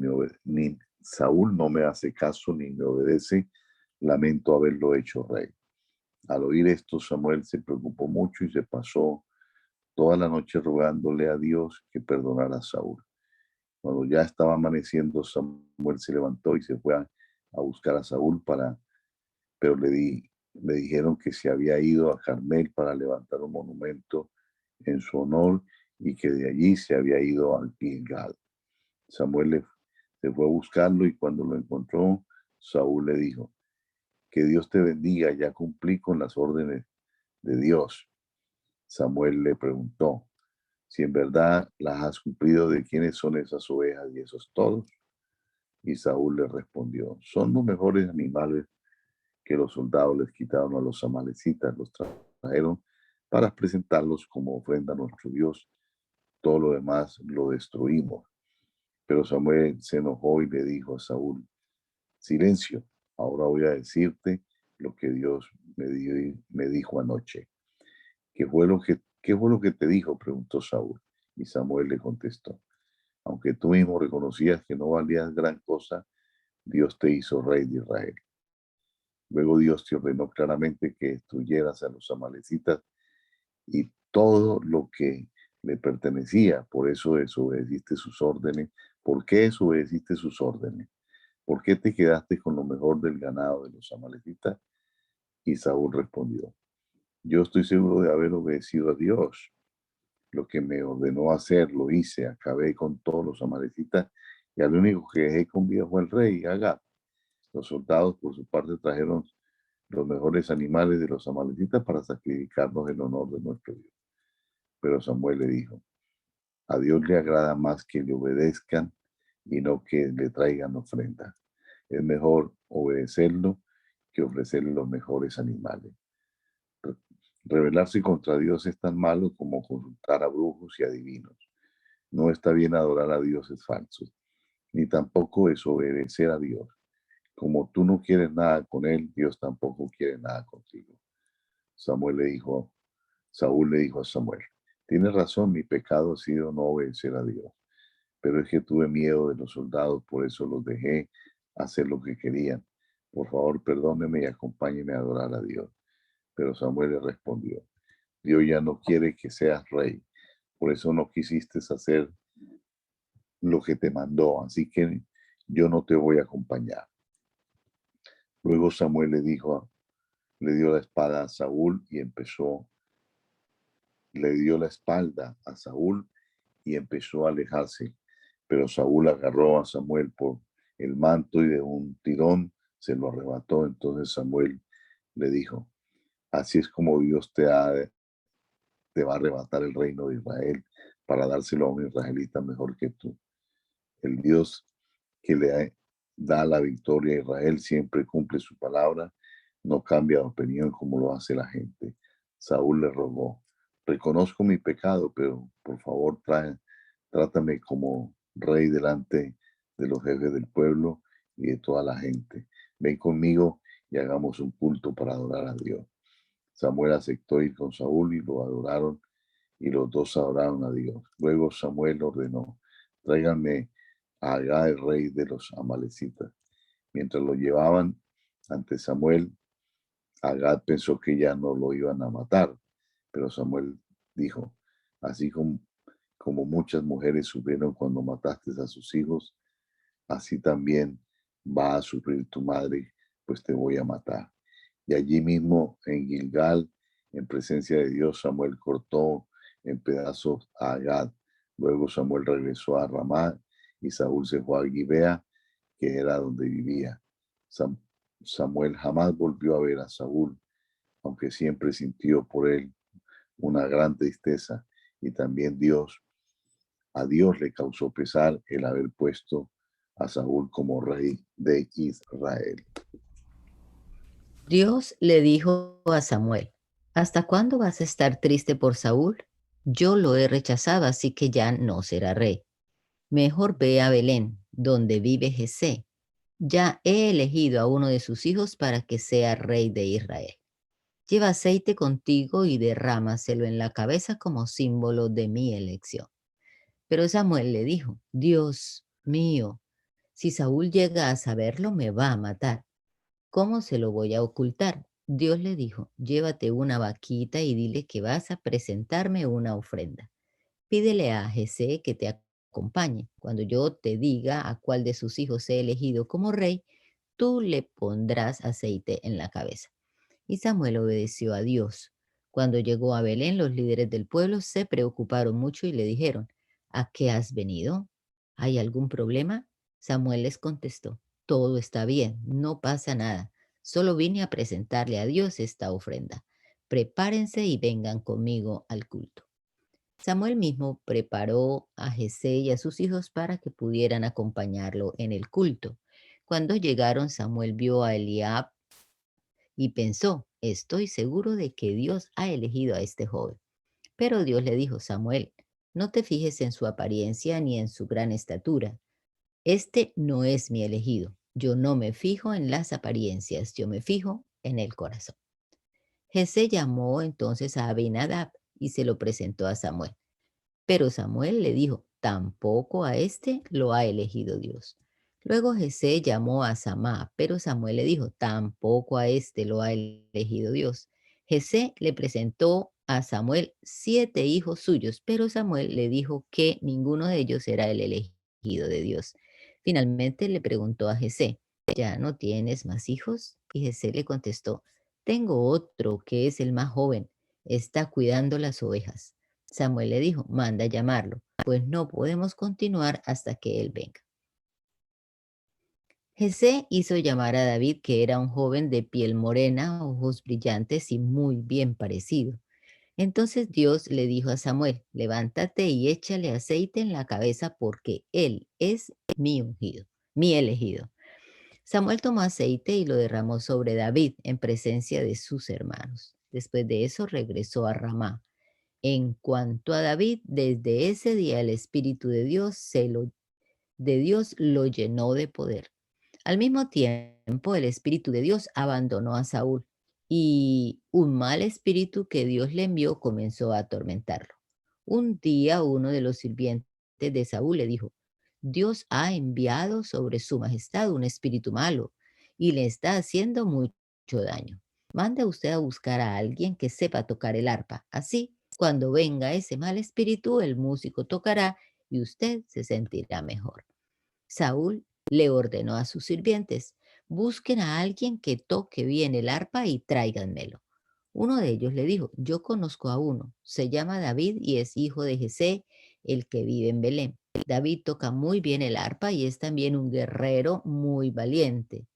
ni Saúl no me hace caso ni me obedece, lamento haberlo hecho rey. Al oír esto, Samuel se preocupó mucho y se pasó toda la noche rogándole a Dios que perdonara a Saúl. Cuando ya estaba amaneciendo, Samuel se levantó y se fue a buscar a Saúl pero le dijeron que se había ido a Carmel para levantar un monumento en su honor y que de allí se había ido al Gilgal. Se fue a buscarlo y cuando lo encontró, Saúl le dijo, que Dios te bendiga, ya cumplí con las órdenes de Dios. Samuel le preguntó, si en verdad las has cumplido, ¿de quiénes son esas ovejas y esos toros? Y Saúl le respondió, son los mejores animales que los soldados les quitaron a los amalecitas, los trajeron para presentarlos como ofrenda a nuestro Dios. Todo lo demás lo destruimos. Pero Samuel se enojó y le dijo a Saúl, silencio, ahora voy a decirte lo que Dios me dijo anoche. ¿Qué fue lo que te dijo? Preguntó Saúl. Y Samuel le contestó, aunque tú mismo reconocías que no valías gran cosa, Dios te hizo rey de Israel. Luego Dios te ordenó claramente que destruyeras a los amalecitas y todo lo que le pertenecía. Por eso desobedeciste sus órdenes. ¿Por qué desobedeciste sus órdenes? ¿Por qué te quedaste con lo mejor del ganado de los amalecitas? Y Saúl respondió, yo estoy seguro de haber obedecido a Dios. Lo que me ordenó hacer, lo hice. Acabé con todos los amalecitas y al único que dejé con vida fue el rey, Agag. Los soldados, por su parte, trajeron los mejores animales de los amalecitas para sacrificarlos en honor de nuestro Dios. Pero Samuel le dijo, a Dios le agrada más que le obedezcan y no que le traigan ofrenda. Es mejor obedecerlo que ofrecerle los mejores animales. Rebelarse contra Dios es tan malo como consultar a brujos y adivinos. No está bien adorar a dioses falsos, ni tampoco desobedecer a Dios. Como tú no quieres nada con él, Dios tampoco quiere nada contigo. Samuel le dijo, Saúl le dijo a Samuel, tienes razón, mi pecado ha sido no obedecer a Dios, pero es que tuve miedo de los soldados, por eso los dejé hacer lo que querían. Por favor, perdóneme y acompáñeme a adorar a Dios. Pero Samuel le respondió, Dios ya no quiere que seas rey, por eso no quisiste hacer lo que te mandó, así que yo no te voy a acompañar. Luego Samuel le dio la espada a Saúl y le dio la espalda a Saúl y empezó a alejarse. Pero Saúl agarró a Samuel por el manto y de un tirón se lo arrebató. Entonces Samuel le dijo, así es como Dios te va a arrebatar el reino de Israel para dárselo a un israelita mejor que tú. El Dios que da la victoria a Israel siempre cumple su palabra, no cambia de opinión como lo hace la gente. Saúl le rogó, reconozco mi pecado, pero por favor trátame como rey delante de los jefes del pueblo y de toda la gente. Ven conmigo y hagamos un culto para adorar a Dios. Samuel aceptó ir con Saúl y lo adoraron y los dos adoraron a Dios. Luego Samuel ordenó, tráiganme a Agag, el rey de los amalecitas. Mientras lo llevaban ante Samuel, Agag pensó que ya no lo iban a matar, pero Samuel dijo, así como muchas mujeres sufrieron cuando mataste a sus hijos, así también va a sufrir tu madre, pues te voy a matar. Y allí mismo en Gilgal, en presencia de Dios, Samuel cortó en pedazos a Agag. Luego Samuel regresó a Ramá y Saúl se fue a Gibea, que era donde vivía. Samuel jamás volvió a ver a Saúl, aunque siempre sintió por él una gran tristeza. Y también a Dios le causó pesar el haber puesto a Saúl como rey de Israel. Dios le dijo a Samuel, ¿hasta cuándo vas a estar triste por Saúl? Yo lo he rechazado, así que ya no será rey. Mejor ve a Belén, donde vive Jesé. Ya he elegido a uno de sus hijos para que sea rey de Israel. Lleva aceite contigo y derrámaselo en la cabeza como símbolo de mi elección. Pero Samuel le dijo, Dios mío, si Saúl llega a saberlo, me va a matar. ¿Cómo se lo voy a ocultar? Dios le dijo, llévate una vaquita y dile que vas a presentarme una ofrenda. Pídele a Jesé que te acompañe. Cuando yo te diga a cuál de sus hijos he elegido como rey, tú le pondrás aceite en la cabeza. Y Samuel obedeció a Dios. Cuando llegó a Belén, los líderes del pueblo se preocuparon mucho y le dijeron, ¿a qué has venido? ¿Hay algún problema? Samuel les contestó, todo está bien, no pasa nada. Solo vine a presentarle a Dios esta ofrenda. Prepárense y vengan conmigo al culto. Samuel mismo preparó a Jesé y a sus hijos para que pudieran acompañarlo en el culto. Cuando llegaron, Samuel vio a Eliab y pensó, estoy seguro de que Dios ha elegido a este joven. Pero Dios le dijo, Samuel, no te fijes en su apariencia ni en su gran estatura. Este no es mi elegido. Yo no me fijo en las apariencias, yo me fijo en el corazón. Jesé llamó entonces a Abinadab y se lo presentó a Samuel. Pero Samuel le dijo, tampoco a este lo ha elegido Dios. Luego Jesé llamó a Samá, pero Samuel le dijo, tampoco a este lo ha elegido Dios. Jesé le presentó a Samuel 7 hijos suyos, pero Samuel le dijo que ninguno de ellos era el elegido de Dios. Finalmente le preguntó a Jesé, ¿ya no tienes más hijos? Y Jesé le contestó, tengo otro que es el más joven, está cuidando las ovejas. Samuel le dijo, manda a llamarlo, pues no podemos continuar hasta que él venga. Jesé hizo llamar a David, que era un joven de piel morena, ojos brillantes y muy bien parecido. Entonces Dios le dijo a Samuel, levántate y échale aceite en la cabeza porque él es mi ungido, mi elegido. Samuel tomó aceite y lo derramó sobre David en presencia de sus hermanos. Después de eso regresó a Ramá. En cuanto a David, desde ese día el Espíritu de Dios lo llenó de poder. Al mismo tiempo, el Espíritu de Dios abandonó a Saúl y un mal espíritu que Dios le envió comenzó a atormentarlo. Un día uno de los sirvientes de Saúl le dijo, Dios ha enviado sobre su majestad un espíritu malo y le está haciendo mucho daño. Mande usted a buscar a alguien que sepa tocar el arpa. Así, cuando venga ese mal espíritu, el músico tocará y usted se sentirá mejor. Saúl le ordenó a sus sirvientes, busquen a alguien que toque bien el arpa y tráiganmelo. Uno de ellos le dijo, yo conozco a uno, se llama David y es hijo de Jesé, el que vive en Belén. David toca muy bien el arpa y es también un guerrero muy valiente.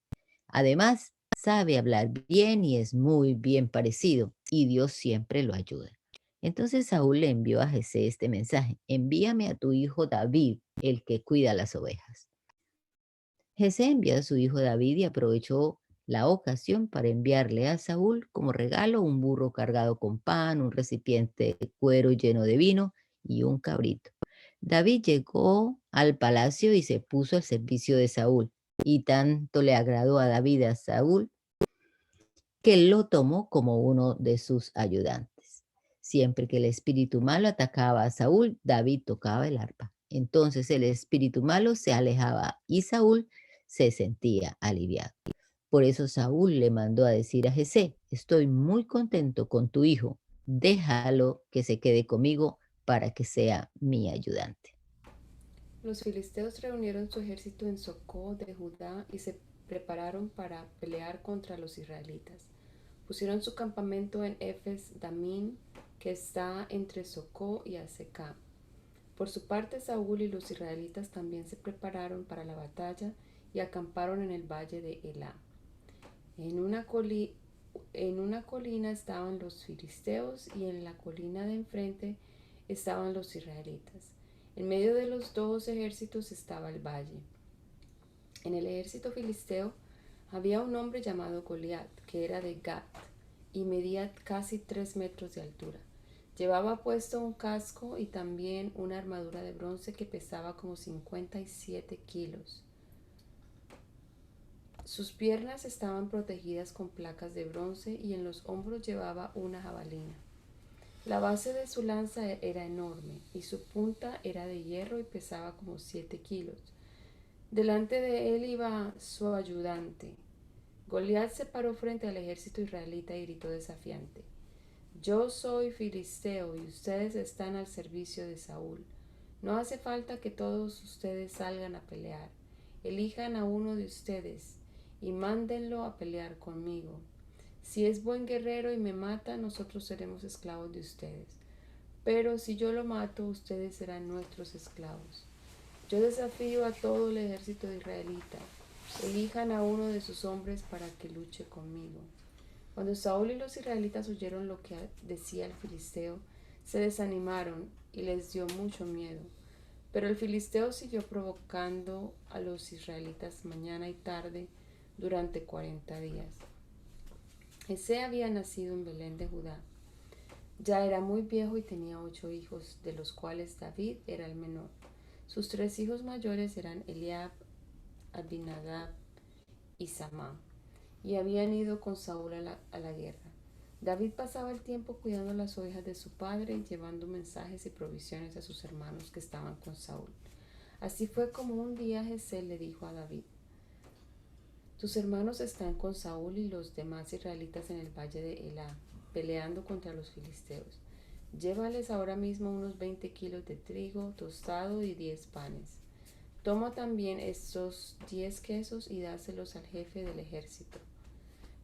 Además, sabe hablar bien y es muy bien parecido, y Dios siempre lo ayuda. Entonces Saúl le envió a Jesé este mensaje, envíame a tu hijo David, el que cuida las ovejas. Jesé envió a su hijo David y aprovechó la ocasión para enviarle a Saúl como regalo un burro cargado con pan, un recipiente de cuero lleno de vino y un cabrito. David llegó al palacio y se puso al servicio de Saúl, y tanto le agradó a David a Saúl que lo tomó como uno de sus ayudantes. Siempre que el espíritu malo atacaba a Saúl, David tocaba el arpa. Entonces el espíritu malo se alejaba y Saúl se sentía aliviado. Por eso Saúl le mandó a decir a Jesé, estoy muy contento con tu hijo, déjalo que se quede conmigo para que sea mi ayudante. Los filisteos reunieron su ejército en Socó de Judá y se prepararon para pelear contra los israelitas. Pusieron su campamento en Efes Damín, que está entre Socó y Azeká. Por su parte, Saúl y los israelitas también se prepararon para la batalla y acamparon en el valle de Elá. En una colina estaban los filisteos y en la colina de enfrente estaban los israelitas. En medio de los dos ejércitos estaba el valle. En el ejército filisteo había un hombre llamado Goliat, que era de Gat y medía casi 3 metros de altura. Llevaba puesto un casco y también una armadura de bronce que pesaba como 57 kilos. Sus piernas estaban protegidas con placas de bronce y en los hombros llevaba una jabalina. La base de su lanza era enorme y su punta era de hierro y pesaba como 7 kilos. Delante de él iba su ayudante. Goliat se paró frente al ejército israelita y gritó desafiante: Yo soy filisteo y ustedes están al servicio de Saúl. No hace falta que todos ustedes salgan a pelear. Elijan a uno de ustedes y mándenlo a pelear conmigo. Si es buen guerrero y me mata, nosotros seremos esclavos de ustedes. Pero si yo lo mato, ustedes serán nuestros esclavos. Yo desafío a todo el ejército israelita. Elijan a uno de sus hombres para que luche conmigo. Cuando Saúl y los israelitas oyeron lo que decía el filisteo, se desanimaron y les dio mucho miedo. Pero el filisteo siguió provocando a los israelitas mañana y tarde durante 40 días. Jesé había nacido en Belén de Judá. Ya era muy viejo y tenía 8 hijos, de los cuales David era el menor. Sus 3 hijos mayores eran Eliab, Abinadab y Samá, y habían ido con Saúl a la guerra. David pasaba el tiempo cuidando las ovejas de su padre y llevando mensajes y provisiones a sus hermanos que estaban con Saúl. Así fue como un día Jesé le dijo a David: Tus hermanos están con Saúl y los demás israelitas en el valle de Elá, peleando contra los filisteos. Llévales ahora mismo unos 20 kilos de trigo tostado y 10 panes. Toma también estos 10 quesos y dáselos al jefe del ejército.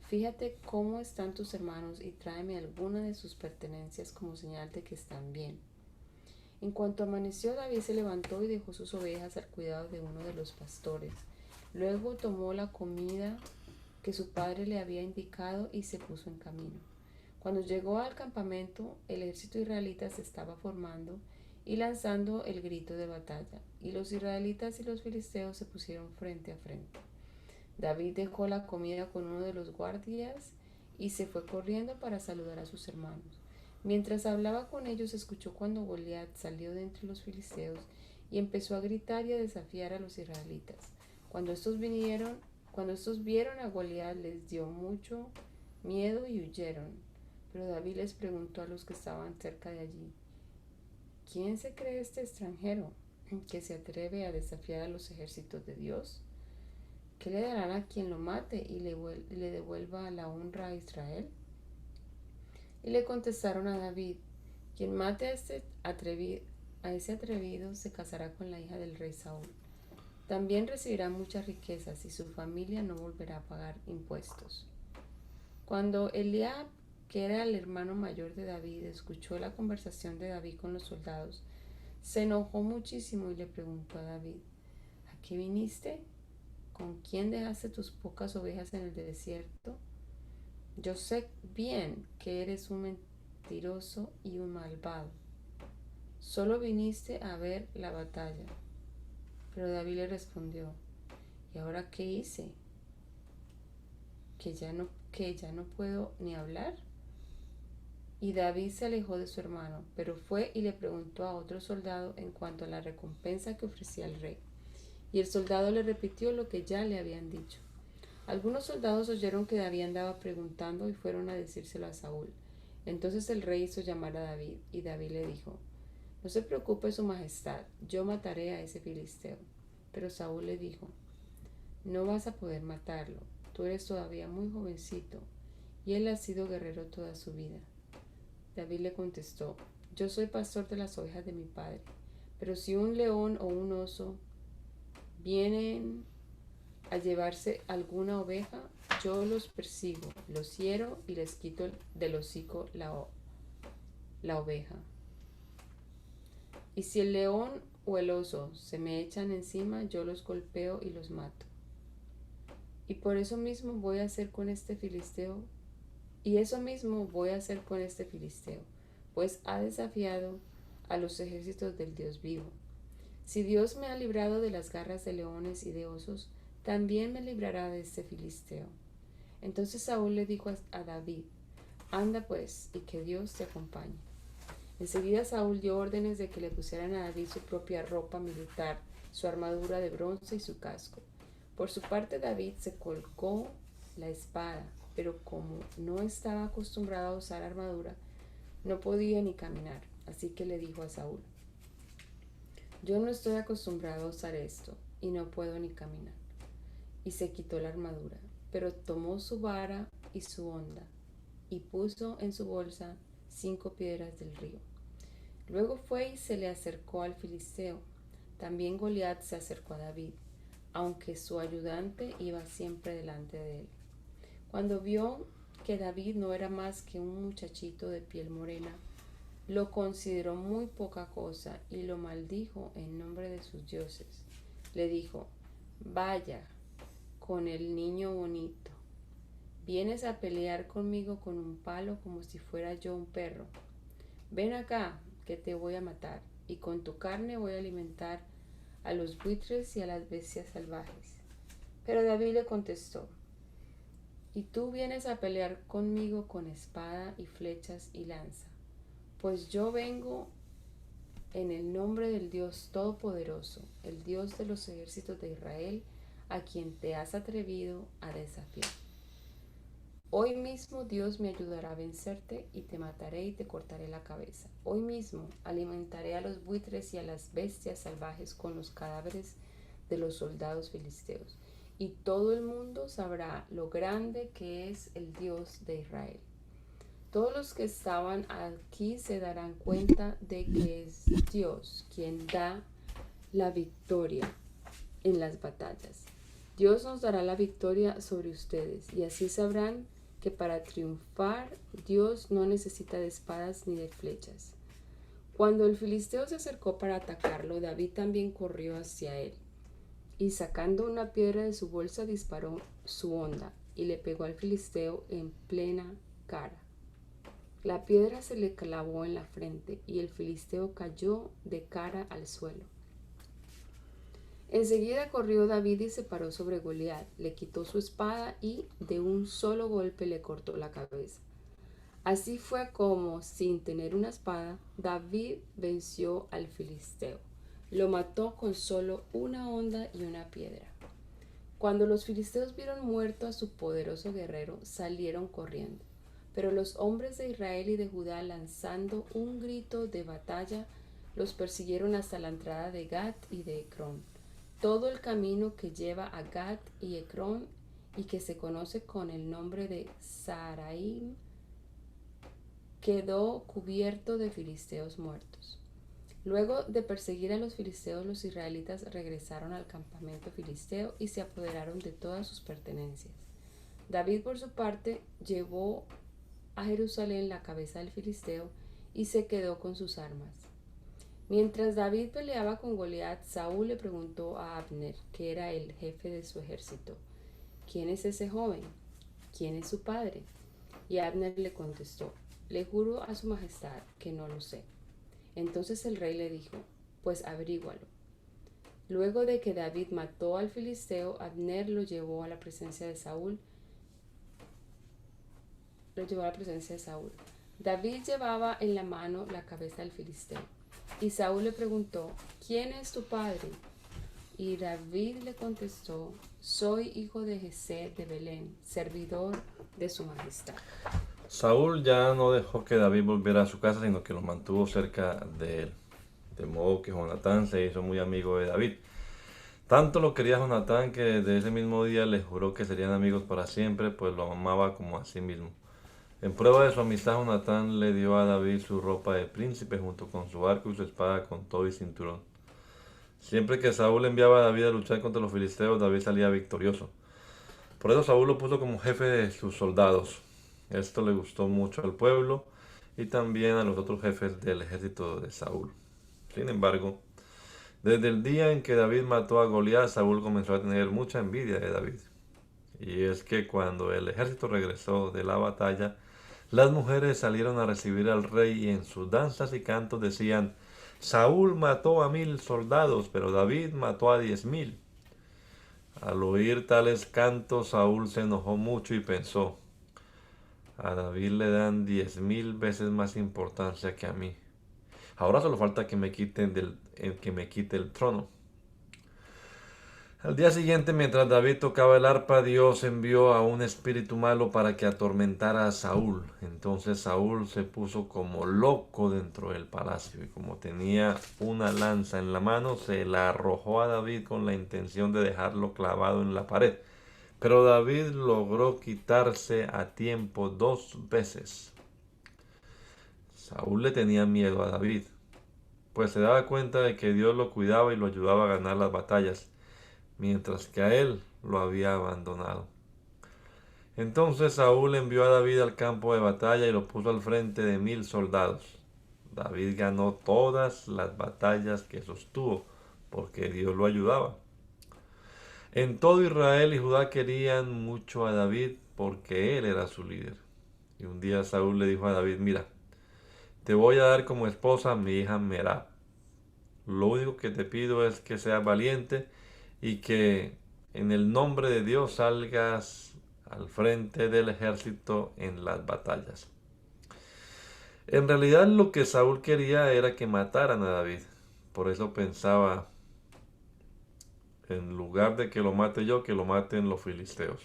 Fíjate cómo están tus hermanos y tráeme alguna de sus pertenencias como señal de que están bien. En cuanto amaneció, David se levantó y dejó sus ovejas al cuidado de uno de los pastores. Luego tomó la comida que su padre le había indicado y se puso en camino. Cuando llegó al campamento, el ejército israelita se estaba formando y lanzando el grito de batalla, y los israelitas y los filisteos se pusieron frente a frente. David dejó la comida con uno de los guardias y se fue corriendo para saludar a sus hermanos. Mientras hablaba con ellos, escuchó cuando Goliat salió de entre los filisteos y empezó a gritar y a desafiar a los israelitas. Cuando estos vieron a Goliat, les dio mucho miedo y huyeron. Pero David les preguntó a los que estaban cerca de allí: ¿quién se cree este extranjero que se atreve a desafiar a los ejércitos de Dios? ¿Qué le darán a quien lo mate y le devuelva la honra a Israel? Y le contestaron a David: quien mate a ese atrevido se casará con la hija del rey Saúl. También recibirá muchas riquezas y su familia no volverá a pagar impuestos. Cuando Eliab, que era el hermano mayor de David, escuchó la conversación de David con los soldados, se enojó muchísimo y le preguntó a David: ¿a qué viniste? ¿Con quién dejaste tus pocas ovejas en el desierto? Yo sé bien que eres un mentiroso y un malvado. Solo viniste a ver la batalla. Pero David le respondió: ¿y ahora qué hice? ¿Que ya no puedo ni hablar? Y David se alejó de su hermano, pero fue y le preguntó a otro soldado en cuanto a la recompensa que ofrecía el rey. Y el soldado le repitió lo que ya le habían dicho. Algunos soldados oyeron que David andaba preguntando y fueron a decírselo a Saúl. Entonces el rey hizo llamar a David, y David le dijo: no se preocupe, su majestad, yo mataré a ese filisteo. Pero Saúl le dijo: no vas a poder matarlo, tú eres todavía muy jovencito, y él ha sido guerrero toda su vida. David le contestó: yo soy pastor de las ovejas de mi padre, pero si un león o un oso vienen a llevarse alguna oveja, yo los persigo, los hiero y les quito del hocico la oveja. Y si el león o el oso se me echan encima, yo los golpeo y los mato. Y por eso mismo voy a hacer con este filisteo, pues ha desafiado a los ejércitos del Dios vivo. Si Dios me ha librado de las garras de leones y de osos, también me librará de este filisteo. Entonces Saúl le dijo a David: anda pues, y que Dios te acompañe. Enseguida Saúl dio órdenes de que le pusieran a David su propia ropa militar, su armadura de bronce y su casco. Por su parte, David se colgó la espada, pero como no estaba acostumbrado a usar armadura, no podía ni caminar. Así que le dijo a Saúl: yo no estoy acostumbrado a usar esto y no puedo ni caminar. Y se quitó la armadura, pero tomó su vara y su honda y puso en su bolsa 5 piedras del río. Luego fue y se le acercó al filisteo. También Goliat se acercó a David, aunque su ayudante iba siempre delante de él. Cuando vio que David no era más que un muchachito de piel morena, lo consideró muy poca cosa y lo maldijo en nombre de sus dioses. Le dijo: vaya con el niño bonito. Vienes a pelear conmigo con un palo como si fuera yo un perro. Ven acá, que te voy a matar, y con tu carne voy a alimentar a los buitres y a las bestias salvajes. Pero David le contestó: y tú vienes a pelear conmigo con espada y flechas y lanza. Pues yo vengo en el nombre del Dios Todopoderoso, el Dios de los ejércitos de Israel, a quien te has atrevido a desafiar. Hoy mismo Dios me ayudará a vencerte y te mataré y te cortaré la cabeza. Hoy mismo alimentaré a los buitres y a las bestias salvajes con los cadáveres de los soldados filisteos, y todo el mundo sabrá lo grande que es el Dios de Israel. Todos los que estaban aquí se darán cuenta de que es Dios quien da la victoria en las batallas. Dios nos dará la victoria sobre ustedes, y así sabrán que para triunfar Dios no necesita de espadas ni de flechas. Cuando el filisteo se acercó para atacarlo, David también corrió hacia él y sacando una piedra de su bolsa disparó su honda y le pegó al filisteo en plena cara. La piedra se le clavó en la frente y el filisteo cayó de cara al suelo. Enseguida corrió David y se paró sobre Goliat, le quitó su espada y de un solo golpe le cortó la cabeza. Así fue como, sin tener una espada, David venció al filisteo. Lo mató con solo una honda y una piedra. Cuando los filisteos vieron muerto a su poderoso guerrero, salieron corriendo. Pero los hombres de Israel y de Judá, lanzando un grito de batalla, los persiguieron hasta la entrada de Gat y de Ecrón. Todo el camino que lleva a Gat y Ecrón y que se conoce con el nombre de Saraim quedó cubierto de filisteos muertos. Luego de perseguir a los filisteos, los israelitas regresaron al campamento filisteo y se apoderaron de todas sus pertenencias. David, por su parte, llevó a Jerusalén la cabeza del filisteo y se quedó con sus armas. Mientras David peleaba con Goliat, Saúl le preguntó a Abner, que era el jefe de su ejército: ¿Quién es ese joven? ¿Quién es su padre? Y Abner le contestó: Le juro a su majestad que no lo sé. Entonces el rey le dijo: Pues averígualo. Luego de que David mató al filisteo, Abner lo llevó a la presencia de Saúl. David llevaba en la mano la cabeza del filisteo. Y Saúl le preguntó: ¿Quién es tu padre? Y David le contestó: Soy hijo de Jesé de Belén, servidor de su majestad. Saúl ya no dejó que David volviera a su casa, sino que lo mantuvo cerca de él. De modo que Jonatán se hizo muy amigo de David. Tanto lo quería Jonatán que desde ese mismo día le juró que serían amigos para siempre, pues lo amaba como a sí mismo. En prueba de su amistad, Jonatán le dio a David su ropa de príncipe junto con su arco y su espada con todo y cinturón. Siempre que Saúl enviaba a David a luchar contra los filisteos, David salía victorioso. Por eso Saúl lo puso como jefe de sus soldados. Esto le gustó mucho al pueblo y también a los otros jefes del ejército de Saúl. Sin embargo, desde el día en que David mató a Goliat, Saúl comenzó a tener mucha envidia de David. Y es que cuando el ejército regresó de la batalla, las mujeres salieron a recibir al rey y en sus danzas y cantos decían: Saúl mató a 1000 soldados, pero David mató a 10.000. Al oír tales cantos, Saúl se enojó mucho y pensó: a David le dan 10.000 veces más importancia que a mí. Ahora solo falta que me quite el trono. Al día siguiente, mientras David tocaba el arpa, Dios envió a un espíritu malo para que atormentara a Saúl. Entonces Saúl se puso como loco dentro del palacio y como tenía una lanza en la mano, se la arrojó a David con la intención de dejarlo clavado en la pared. Pero David logró quitarse a tiempo 2 veces. Saúl le tenía miedo a David, pues se daba cuenta de que Dios lo cuidaba y lo ayudaba a ganar las batallas, mientras que a él lo había abandonado. Entonces Saúl envió a David al campo de batalla y lo puso al frente de 1000 soldados. David ganó todas las batallas que sostuvo, porque Dios lo ayudaba. En todo Israel y Judá querían mucho a David porque él era su líder. Y un día Saúl le dijo a David: Mira, te voy a dar como esposa a mi hija Merab. Lo único que te pido es que seas valiente y que en el nombre de Dios salgas al frente del ejército en las batallas. En realidad lo que Saúl quería era que mataran a David. Por eso pensaba: en lugar de que lo mate yo, que lo maten los filisteos.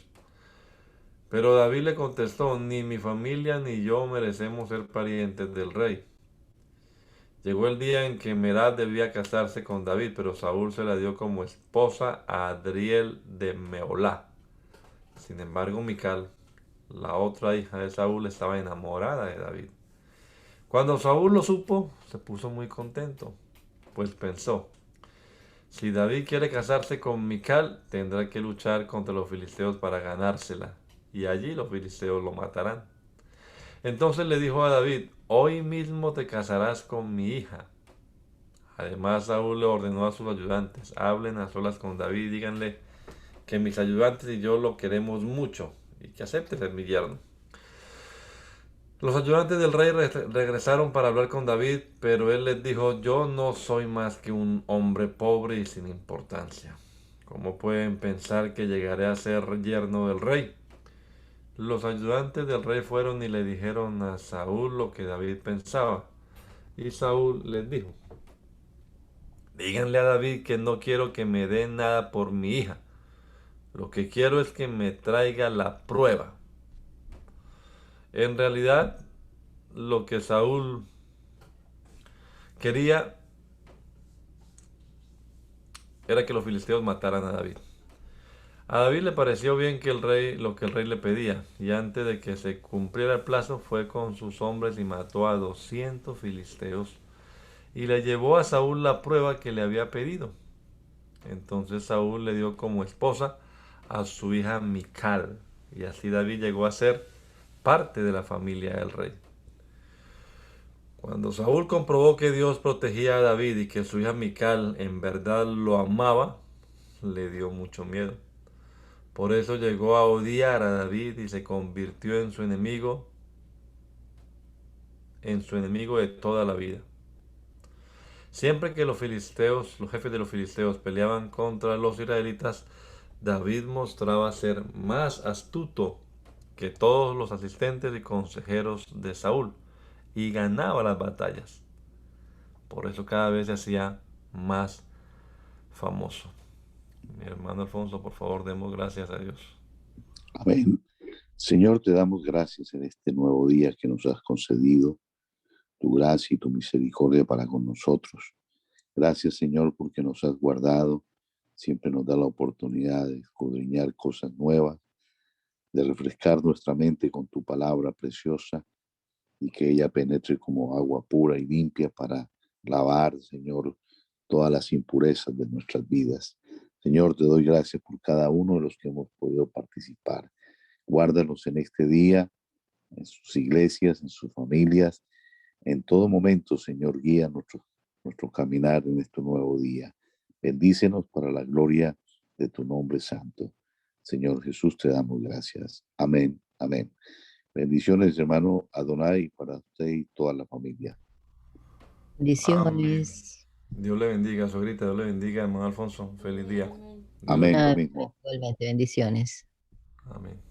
Pero David le contestó: ni mi familia ni yo merecemos ser parientes del rey. Llegó el día en que Merab debía casarse con David, pero Saúl se la dio como esposa a Adriel de Meolá. Sin embargo, Mical, la otra hija de Saúl, estaba enamorada de David. Cuando Saúl lo supo, se puso muy contento, pues pensó: si David quiere casarse con Mical, tendrá que luchar contra los filisteos para ganársela, y allí los filisteos lo matarán. Entonces le dijo a David: hoy mismo te casarás con mi hija. Además, Saúl le ordenó a sus ayudantes, hablen a solas con David y díganle que mis ayudantes y yo lo queremos mucho y que acepte ser mi yerno. Los ayudantes del rey regresaron para hablar con David, pero él les dijo, yo no soy más que un hombre pobre y sin importancia. ¿Cómo pueden pensar que llegaré a ser yerno del rey? Los ayudantes del rey fueron y le dijeron a Saúl lo que David pensaba. Y Saúl les dijo, díganle a David que no quiero que me dé nada por mi hija. Lo que quiero es que me traiga la prueba. En realidad, lo que Saúl quería era que los filisteos mataran a David. A David le pareció bien que lo que el rey le pedía, y antes de que se cumpliera el plazo fue con sus hombres y mató a 200 filisteos y le llevó a Saúl la prueba que le había pedido. Entonces Saúl le dio como esposa a su hija Mical, y así David llegó a ser parte de la familia del rey. Cuando Saúl comprobó que Dios protegía a David y que su hija Mical en verdad lo amaba, le dio mucho miedo. Por eso llegó a odiar a David y se convirtió en su enemigo de toda la vida. Siempre que los jefes de los filisteos peleaban contra los israelitas, David mostraba ser más astuto que todos los asistentes y consejeros de Saúl y ganaba las batallas. Por eso cada vez se hacía más famoso. Mi hermano Alfonso, por favor, demos gracias a Dios. Amén. Señor, te damos gracias en este nuevo día que nos has concedido, tu gracia y tu misericordia para con nosotros. Gracias, Señor, porque nos has guardado. Siempre nos da la oportunidad de escudriñar cosas nuevas, de refrescar nuestra mente con tu palabra preciosa y que ella penetre como agua pura y limpia para lavar, Señor, todas las impurezas de nuestras vidas. Señor, te doy gracias por cada uno de los que hemos podido participar. Guárdalos en este día, en sus iglesias, en sus familias. En todo momento, Señor, guía nuestro caminar en este nuevo día. Bendícenos para la gloria de tu nombre santo. Señor Jesús, te damos gracias. Amén, amén. Bendiciones, hermano Adonai, para usted y toda la familia. Amén. Bendiciones. Dios le bendiga, suegrita. Dios le bendiga, hermano Alfonso. Feliz día. Dios le Amén, lo bendiga. Ah, mismo. igualmente, bendiciones. Amén.